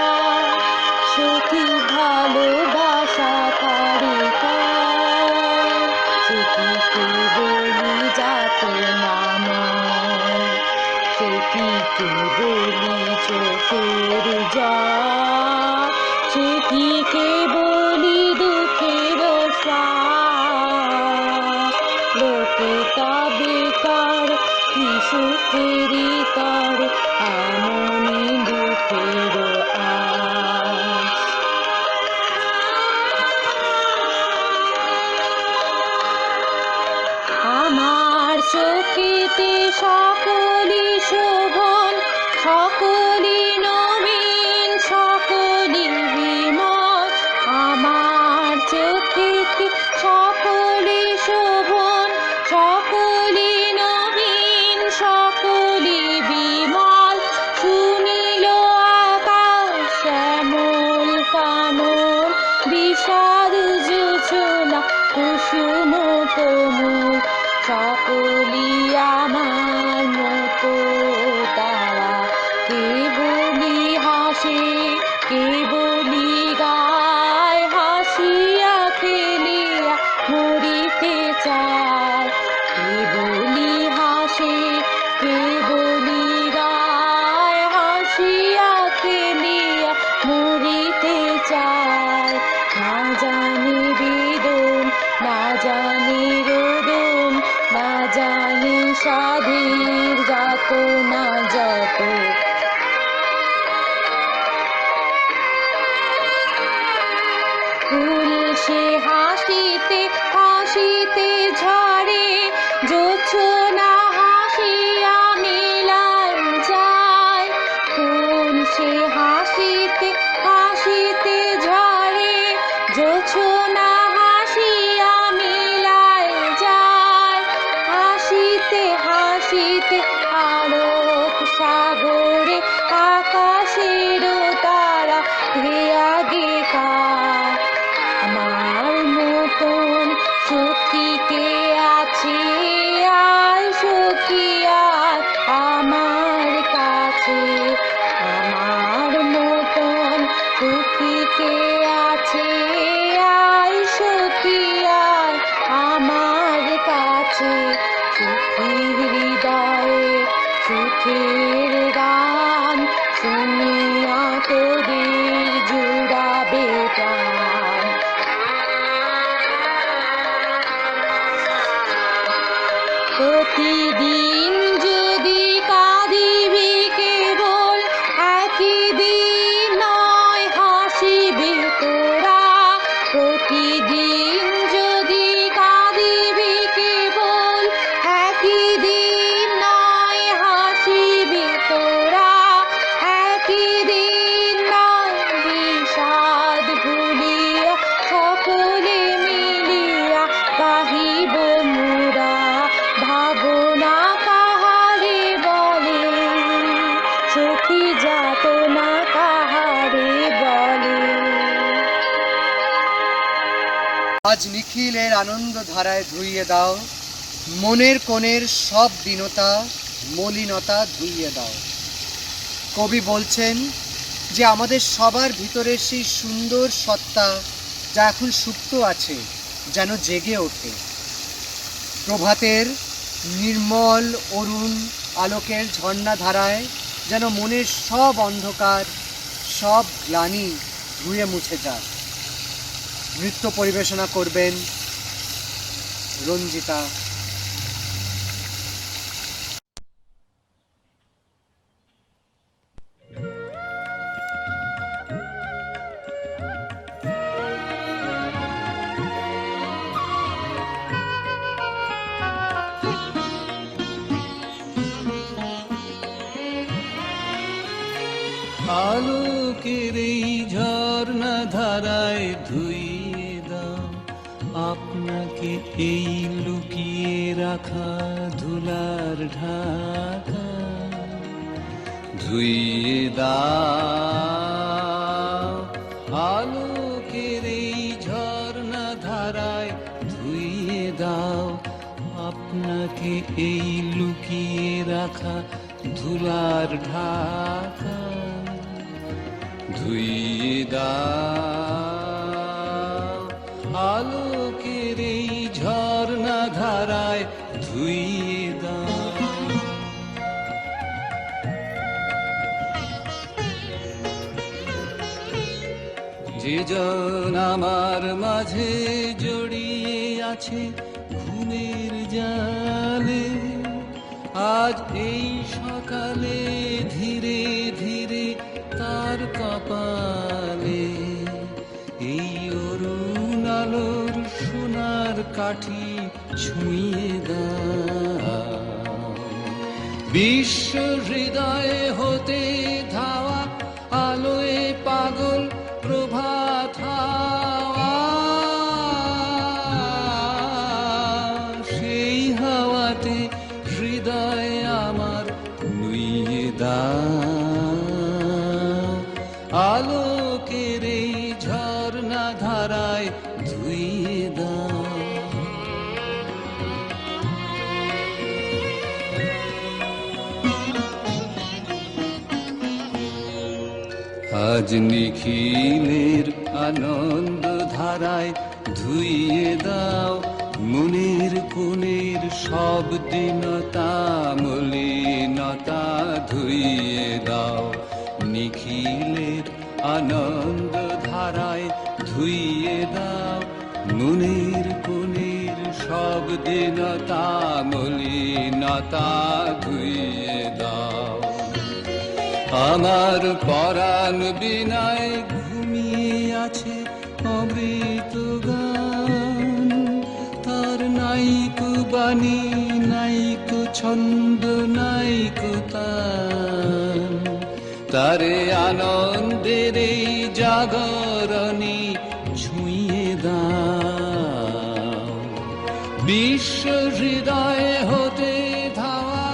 সখী ভালোবাসা কারে কয়, সখীকে বলি যাতনা নয়, সখীকে বলি চোখের জল, সখীকে বলি দুঃখের শ্বাস। লোকে তবে কর কি সুখেরই কর এমনি দুঃখের আশ। আমার চোখেতে সকলি শোভন, সকলি নবীন, সকলি বিমল। আমার চোখেতে সকলি শোভন, সকলি নবীন, সকলি বিমল। শুনিল আকাশ শ্যামল কানন, বিষাদ জোছনা কুসুম তনু। সকলি আমার মতো তারা কে বিষাদের যাতনা যত ফুল সে হাসিতে হাসিতে ঝরে জোছনা হাসিয়া মিলায় যায় ফুল সে হাসিতে হাসিতে ঝরে জোছনা হাসিয়া মিলায় যায় হাসিতে হাসিতে আলোক সাগরে আকাশের তারা ধেয়া গে কার আমার মতন সখী কে আছে আয় সখী আয় আমার কাছে আমার মতন সখী কে আছে আয় সখী আয় আমার কাছে সুখী হৃদয়ে সুখের গান শুনিয়া তোদের জুড়াবে প্রাণ প্রতিদিন যদি কাঁদিবি কেবল একই দিন নয় হাসিবি তোরা প্রতিদিন যদি কাঁদিবি কেবল একই দিন নয় হাসিবি তোরা একই দিন নয় বিষাদ ভুলিয়া সকলে মিলিয়া গাহিব মোরা ভাবনা কাহারে বলে সখী যাতনা কাহারে বলে আজ নিখিলের আনন্দ ধারায় ধুইয়ে দাও মনের কোণের সব দীনতা মলিনতা ধুইয়ে দাও। কবি বলছেন যে আমাদের সবার ভিতরে সেই সুন্দর সত্তা যা এখন সুপ্ত আছে যেন জেগে ওঠে। প্রভাতের নির্মল অরুণ আলোকের ঝর্ণা ধারায় যেন মনের সব অন্ধকার সব গ্লানি ধুয়ে মুছে যাক। নৃত্য পরিবেশনা করবেন রঞ্জিতা। আলোকের এই ঝর্ণা ধারায় ধুইয়ে দাও আপনাকে এই লুকিয়ে রাখা ধুলার ঢাকা ধুইয়ে দাও আলোকের এই ঝর্ণা ধারায় ধুইয়ে দাও আপনাকে এই লুকিয়ে রাখা ধুলার ঢাকা ধুইয়ে দাও আলোকের এই ঝর্ণা ধারায় ধুইয়ে দাও যে জন আমার মাঝে জড়িয়ে আছে ঘুমের জালে আজ এই সকালে ধীরে ধীরে তার কপালে এই অরুণ আলোর সোনার কাঠি ছুঁয়ে দাও বিশ্ব হৃদয়ে হতে ধাওয়া আলোয় পাগল প্রভাত হাওয়া সেই হাওয়াতে হৃদয় আমার নুইয়ে দাও আলোকের এই ঝর্ণা ধারায় ধুইয়ে দাও আজ নিখিলের আনন্দ ধারায় ধুইয়ে দাও মনের কোণের সব দীনতা মলিনতা ধুইয়ে দাও নিখিলের আনন্দ ধারায় ধুইয়ে দাও মনের কোণের সব দীনতা মলিনতা ধুইয়ে দাও। আমার পরাণ বিনায় ঘুমিয়ে আছে অমৃত গান, তার নাইকু বাণী নাইকু ছন্দ নাইকু তান, তারে আনন্দের এই জাগরণী ছুঁয়ে দাও। বিশ্ব হৃদয় হতে ধাওয়া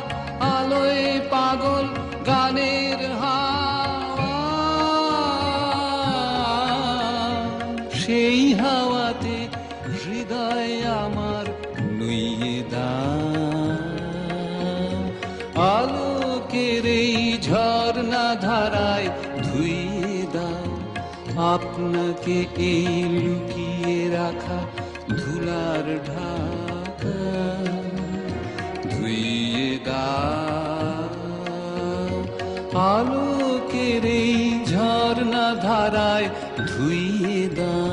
আলোয় পাগল গানের হাওয়া, সেই হাওয়াতে হৃদয় আমার নুইয়ে দাও। আলোকের এই ঝর্ণা ধারায় ধুইয়ে দাও আপনাকে এই লুকিয়ে রাখা ধুলার ঢাকা, ধুইয়ে দাও আলোকের এই ঝর্ণা ধারায় ধুইয়ে দাও।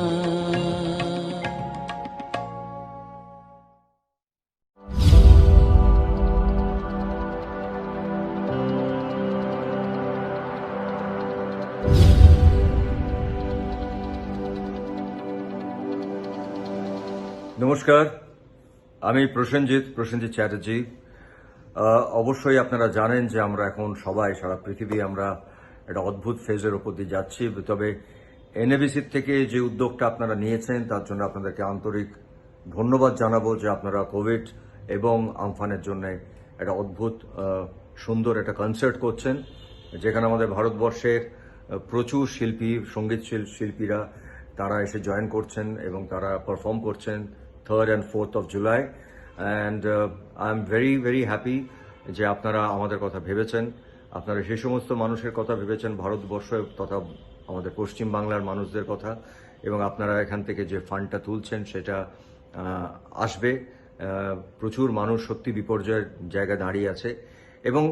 নমস্কার, আমি প্রসেনজিৎ চ্যাটার্জি। অবশ্যই আপনারা জানেন যে আমরা এখন সবাই সারা পৃথিবী আমরা একটা অদ্ভুত ফেজের উপর দিয়ে যাচ্ছি, তবে এনএবিসির থেকে যে উদ্যোগটা আপনারা নিয়েছেন তার জন্য আপনাদেরকে আন্তরিক ধন্যবাদ জানাবো যে আপনারা কোভিড এবং আমফানের জন্য একটা অদ্ভুত সুন্দর একটা কনসার্ট করছেন, যেখানে আমাদের ভারতবর্ষের প্রচুর শিল্পী সঙ্গীত শিল্পীরা তারা এসে জয়েন করছেন এবং তারা পারফর্ম করছেন 3rd and 4th of July, and I am very very happy যে আপনারা আমাদের কথা ভেবেছেন, আপনারা সেই সমস্ত মানুষের কথা ভেবেছেন ভারতবর্ষ তথা আমাদের পশ্চিম বাংলার মানুষদের কথা, এবং আপনারা এখান থেকে যে ফান্ডটা তুলছেন সেটা আসবে। প্রচুর মানুষ সত্যি বিপর্যয়ের জায়গায় দাঁড়িয়ে আছে, এবং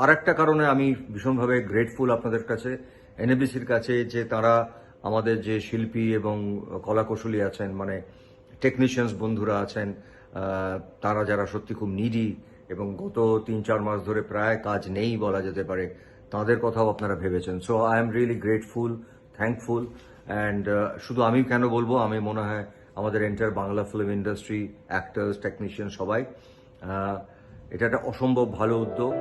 আর একটা কারণে আমি ভীষণভাবে গ্রেটফুল আপনাদের কাছে, এনএবিসির কাছে, যে তারা আমাদের যে শিল্পী এবং কলাকুশলী আছেন, মানে টেকনিশিয়ানস বন্ধুরা আছেন, তারা যারা সত্যি খুব নিডি এবং গত 3-4 মাস ধরে প্রায় কাজ নেই বলা যেতে পারে, তাদের কথাও আপনারা ভেবেছেন। So I am really grateful, thankful, and শুধু আমি কেন বলবো, আমি মনে হয় আমাদের entire Bangla film industry, actors, technician সবাই, এটা একটা অসম্ভব ভালো উদ্যোগ।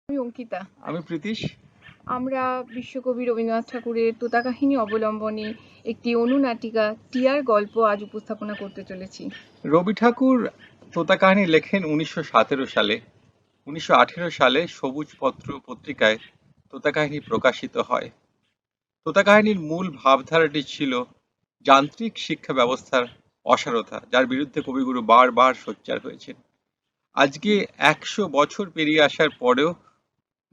আমি অঙ্কিতা। আমি প্রীতিশ। আমরা বিশ্বকবি রবীন্দ্রনাথ ঠাকুরের তোতা কাহিনী অবলম্বনে একটি অনুনাটিকা টিয়ার গল্প আজ উপস্থাপনা করতে চলেছি। রবি ঠাকুর তোতা কাহিনী লেখেন 1917 সালে। 1918 সালে সবুজ পত্র পত্রিকায় তোতা কাহিনী প্রকাশিত হয়। তোতা কাহিনীর মূল ভাবধারাটি ছিল যান্ত্রিক শিক্ষা ব্যবস্থার অসারতা, যার বিরুদ্ধে কবিগুরু বারবার সোচ্চার হয়েছেন। আজকে 100 বছর পেরিয়ে আসার পরেও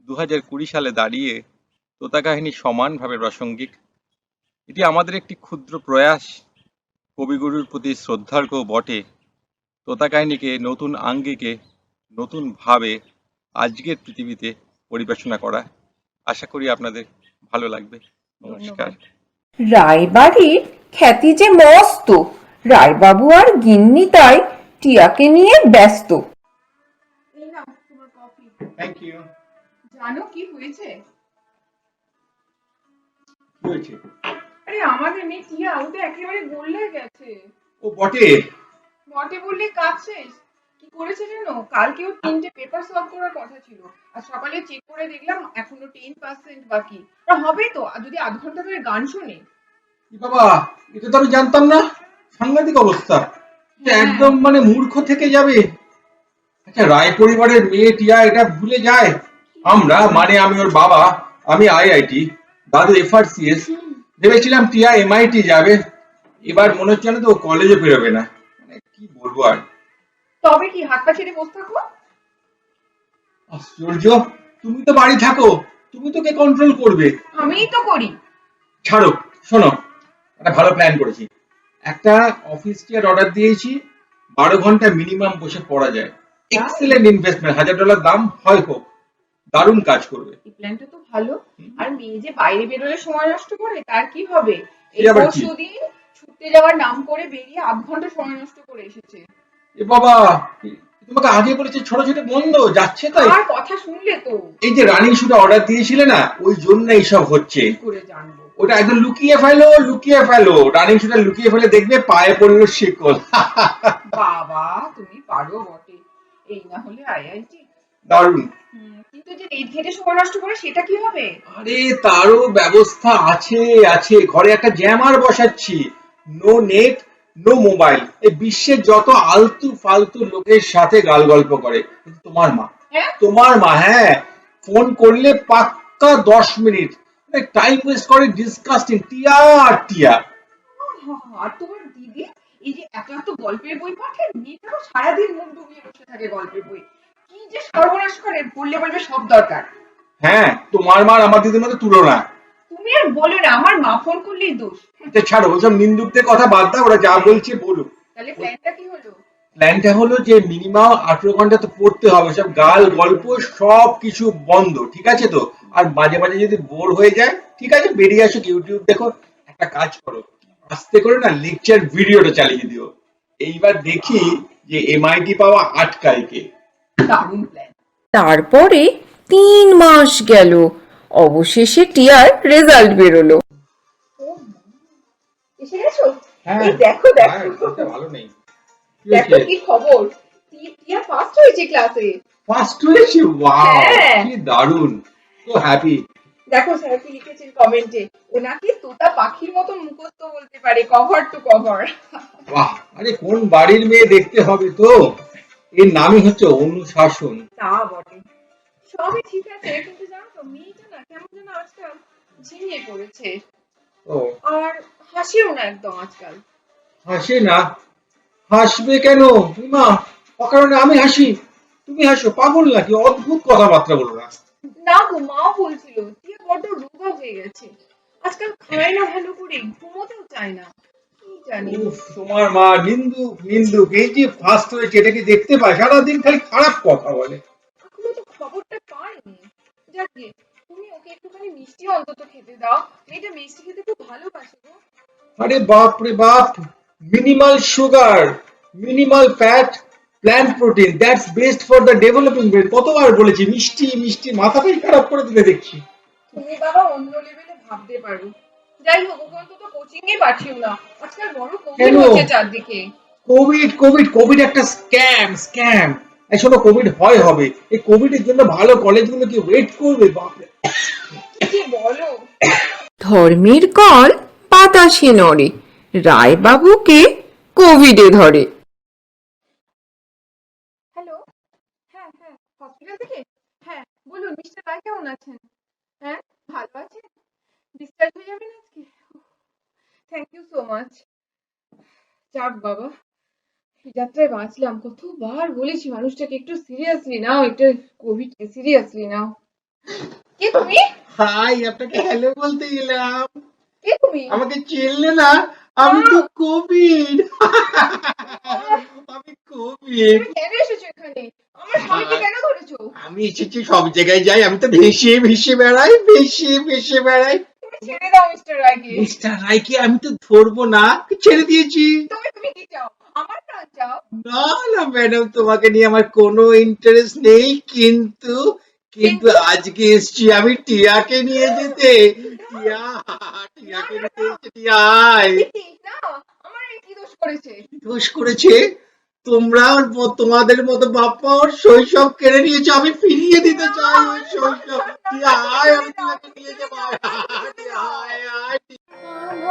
2020 সালে দাঁড়িয়ে তোতা কাহিনী সমানভাবে প্রাসঙ্গিক। এটি আমাদের একটি ক্ষুদ্র প্রয়াস, কবিগুরুর প্রতি শ্রদ্ধার্ঘ্য বটে। তোতা কাহিনীকে নতুন আঙ্গিকে নতুনভাবে আজকের পৃথিবীতে পরিবেশনা করা। আশা করি আপনাদের ভালো লাগবে। নমস্কার। রায়বাড়ির খ্যাতি যে মস্ত, রায়বাবু আর গিন্নি তাই টিয়াকে নিয়ে ব্যস্ত। Thank you. জানো কি হয়েছে? কি হয়েছে? আরে আমাদের মেয়ে টিয়া ও তো একেবারে গোল্লে গেছে। ও বটে বটে বললে কাজ শেষ। কি করেছে জানো? কালকে ও 3টে পেপার সলভ করার কথা ছিল, আর সকালে চেক করে দেখলাম এখনো 10% বাকি। আর হবে তো যদি আধ ঘন্টা ধরে গান শোনে। বাবা, এটা তো আমি জানতাম না। সাংঘাতিক অবস্থা, একদম মানে মূর্খ থেকে যাবে। আচ্ছা, রায় পরিবারের মেয়ে টিয়া এটা ভুলে যায়? আমরা মানে আমি ওর বাবা, আমি আইআইটি, দাদু এফআরসিএস, ভেবেছিলাম টিয়া এমআইটি যাবে। এবার মনে হচ্ছে না তো কলেজে বেরোবে না। মানে কি বলবো আর। তবে কি হাত পা ছেড়ে বসে থাকো? আশ্চর্য, তুমি তো বাড়ি থাকো, তুমি তো কে কন্ট্রোল করবে? আমিই তো করি। ছাড়ো, শোনো, একটা ভালো প্ল্যান করেছি। একটা অফিস চেয়ার অর্ডার দিয়েছি, 12 ঘন্টা মিনিমাম বসে পড়া যায়। এক্সেলেন্ট ইনভেস্টমেন্ট, $1000 দাম হয় হোক, দারুণ কাজ করবে। এই প্ল্যানটা তো ভালো। আর মেয়ে যে বাইরে বেরোলে সময় নষ্ট করে তার কি হবে? এই সে আবার কি? পরশুদিন ছুটতে যাওয়ার নাম করে বেরিয়ে 8 ঘন্টা সময় নষ্ট করে এসেছে। এ বাবা, তোমাকে আগে বলেছে ছোট ছোট বন্ধ যাচ্ছে তাই। আর কথা শুনলে তো এই যে রানিং শুটা অর্ডার দিয়েছিলে না, ওই জন্য এইসব হচ্ছে। কি করে জানবো? ওটা একদম লুকিয়ে ফেলো, রানিং শুটা লুকিয়ে ফেলে দেখবে পায়ে পড়লো শিকল। বাবা তুমি পারো বটে, এই না হলে আইআইটি। দারুণ। কিন্তু যে নেট ঘেটে সময় নষ্ট করে সেটা কি হবে? আরে তারও ব্যবস্থা আছে। ঘরে একটা জ্যামার বসাচ্ছি, নো নেট নো মোবাইল। এই বিশ্বের যত আলতু ফালতু লোকের সাথে গাল গল্প করে, কিন্তু তোমার মা হ্যাঁ, ফোন করলে পাক্কা 10 মিনিট টাইম ওয়েস্ট করে, ডিসকাস্টিং, টিয়া। আর তোমার দিদি এই যে এত এত গল্পের বই পাঠায়, মেয়েটাও সারাদিন মুখ ডুবিয়ে বসে থাকে গল্পের বই। কি যে সর্বনাশ করে, বললে বলবে সব দরকার। হ্যাঁ, তোমার মা আমার দিদির মধ্যে তুলনা। তুমি আর বলো না, আমার মা ফোন করলেই দোষ। আচ্ছা ছাড়ো, ওসব নিন্দুকদের কথা বাদ দাও, ওরা যা বলছে বলুক। তাহলে প্ল্যানটা কি হলো? প্ল্যানটা হলো যে মিনিমাম 18 ঘন্টা তো পড়তে হবে, সব গাল গল্প সব কিছু বন্ধ, ঠিক আছে তো? আর মাঝে মাঝে যদি বোর হয়ে যায়, ঠিক আছে বেরিয়ে আসো, ইউটিউব দেখো। একটা কাজ করো, আস্তে করে না লেকচার ভিডিওটা চালিয়ে দিও। এইবার দেখি যে এমআইটি পাওয়া আটকায় কে। দারুণ প্ল্যান। তারপরে 3 মাস গেল, অবশেষে টিয়ার রেজাল্ট বেরোলো। এসে গেছো? হ্যাঁ, এই দেখো ভালো নেই। দেখো কি খবর, টিয়া ফার্স্ট হয়েছে ক্লাসে। ফার্স্ট হয়েছে, ওয়াও হ্যাঁ। কি দারুণ, সো হ্যাপি। দেখো স্যার কি লিখেছেন কমেন্টে, ওনাকে তোতা পাখির মতো মুখস্থ বলতে পারে, কভার টু কভার। বাহ, আরে কোন বাড়ির মেয়ে দেখতে হবে তো, এর নামই হচ্ছে অনুশাসন। তা বটে, সবই ঠিক আছে, কিন্তু জানো তো মেয়েটা না কেমন যেন আজকাল ঝিমিয়ে পড়েছে। ও, আর হাসিও না একদম আজকাল। হাসে না? হাসবে কেন মা? অকারণে আমি হাসি, তুমি হাসো, পাগল নাকি? অদ্ভুত কথাবার্তা বলো না। না গো, মা বলছিল টিয়া বড্ড রোগা হয়ে গেছে, আজকাল খায় না ভালো করে, ঘুমোতেও চায় না, কি জানি। উফ, তোমার মা নিন্দুক। এই যে ফার্স্ট হয়েছে এটা কি দেখতে পায়? সারাদিন খালি খারাপ কথা বলে। এখনো তো খবরটা পাইনি। যাকে তুমি ওকে একটুখানি মিষ্টি অন্তত খেতে দাও, মেয়েটা মিষ্টি খেতে খুব ভালোবাসে গো। আরে বাপ রে বাপ, minimal sugar, minimal fat, plant protein, that's best for the developing brain. কতবার বলেছি মিষ্টি, মাথাটাই খারাপ করে দিলে দেখছি। তুমি বাবা অন্য লেভেলে ভাবতে পারো। যাই হোক, ওকে অন্তত কোচিং এ পাঠিও না, আজকাল বড় কোভিড কেন? হচ্ছে চারদিকে। কোভিড একটা স্ক্যাম। এই শোনো, কোভিড হবে, এই কোভিড এর জন্য ভালো কলেজগুলো কি ওয়েট করবে? বাপরে, কি যে বলো। ধর্মের কল বাতাসে নড়ে, রায়বাবুকে কোভিডে ধরে। হ্যালো, হ্যাঁ হসপিটাল থেকে, হ্যাঁ বলুন মিস্টার রায় কেমন আছেন? হ্যাঁ ভালো আছেন? ডিসচার্জ হয়ে যাবেন আজকে? Thank you so much. যাক বাবা, এই যাত্রায় বাঁচলাম। কতবার বলেছি মানুষটাকে একটু সিরিয়াসলি নাও, একটু কোভিড কে সিরিয়াসলি নাও। কে তুমি? হাই, আপনাকে হ্যালো বলতে গেলাম। কে তুমি? আমাকে চিনলে না? আমি তো কোভিড। আমি কোভিড। তুমি কেন এসেছো এখানে? আমার স্বামীকে কেন ধরেছো? আমি এসেছি, সব জায়গায় যাই, আমি তো ভেসে বেড়াই। তুমি ছেড়ে দাও মিস্টার রায়কে। মিস্টার রায়কে আমি তো ধরবো না, ছেড়ে দিয়েছি। তুমি কি চাও? আমার প্রাণ চাও? না ম্যাডাম, তোমাকে নিয়ে আমার কোনো ইন্টারেস্ট নেই, কিন্তু আজকে এসছি আমি টিয়াকে নিয়ে যেতে। টিয়াকে নিতে এসেছি। টিয়াই না, আমার এই কি দোষ করেছে? দোষ করেছে? তোমরা তোমাদের মতো বাপ্পা ওর শৈশব কেড়ে নিয়েছো, আমি ফিরিয়ে দিতে চাই ওই শৈশব। টিয়াই, আমি তোমাকে নিয়ে যাবো।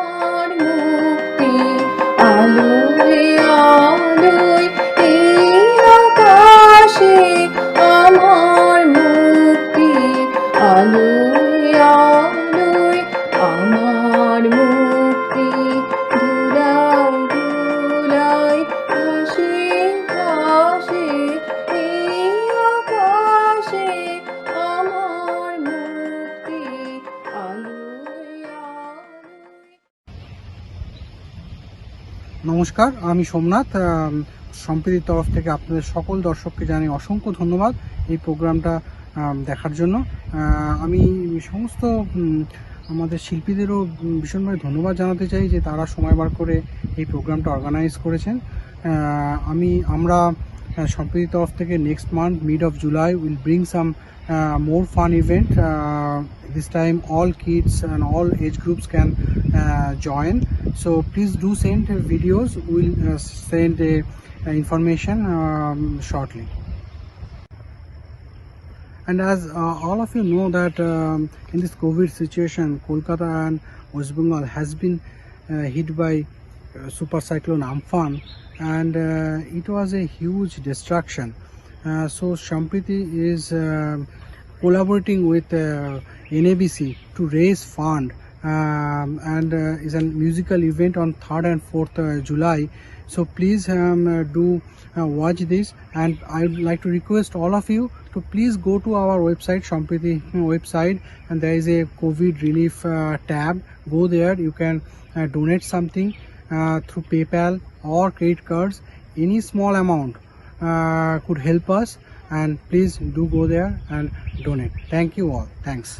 আমার মুক্তি আলোয় আলোয় এই আকাশে, আমার মুক্তি আলোয় আলোয়, আমার মুক্তি ধুলায় ধুলায় ভাসে ভাসে এই আকাশে, আমার মুক্তি আলোয় আলোয়। নমস্কার, আমি সোমনাথ। সম্প্রীতির তরফ থেকে আপনাদের সকল দর্শককে জানাই অসংখ্য ধন্যবাদ এই প্রোগ্রামটা দেখার জন্য। আমি সমস্ত আমাদের শিল্পীদেরও ভীষণভাবে ধন্যবাদ জানাতে চাই যে তারা সময় বার করে এই প্রোগ্রামটা অর্গানাইজ করেছেন। আমরা সম্প্রীতির তরফ থেকে next month mid of July will bring some more fun event. This time all kids and all age groups can join, so please do send videos. We'll send information shortly. And as all of you know that in this COVID situation, Kolkata and West Bengal has been hit by super cyclone Amphan, and it was a huge destruction. So Sampriti is collaborating with NABC to raise fund, and is a musical event on 3rd and 4th July. So please do watch this, and I would like to request all of you to please go to our website, Sampriti website, and there is a COVID relief tab. Go there, you can donate something through PayPal or credit cards. Any small amount could help us, and please do go there and donate. Thank you all. Thanks.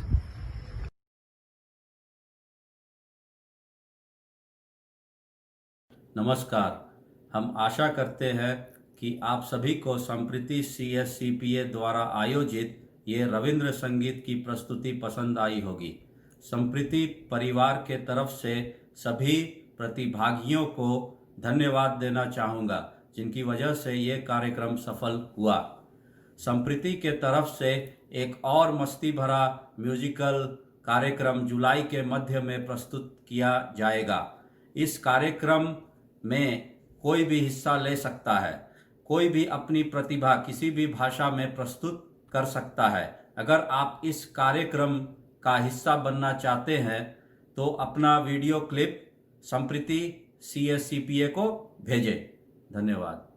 नमस्कार। हम आशा करते हैं कि आप सभी को Sampriti CSCPA द्वारा आयोजित ये रविंद्र संगीत की प्रस्तुति पसंद आई होगी। संप्रीति परिवार के तरफ से सभी प्रतिभागियों को धन्यवाद देना चाहूँगा, जिनकी वजह से ये कार्यक्रम सफल हुआ। संप्रीति के तरफ से एक और मस्ती भरा म्यूजिकल कार्यक्रम जुलाई के मध्य में प्रस्तुत किया जाएगा। इस कार्यक्रम में कोई भी हिस्सा ले सकता है, कोई भी अपनी प्रतिभा किसी भी भाषा में प्रस्तुत कर सकता है। अगर आप इस कार्यक्रम का हिस्सा बनना चाहते हैं तो अपना वीडियो क्लिप संप्रीति CSCPA को भेजें। धन्यवाद।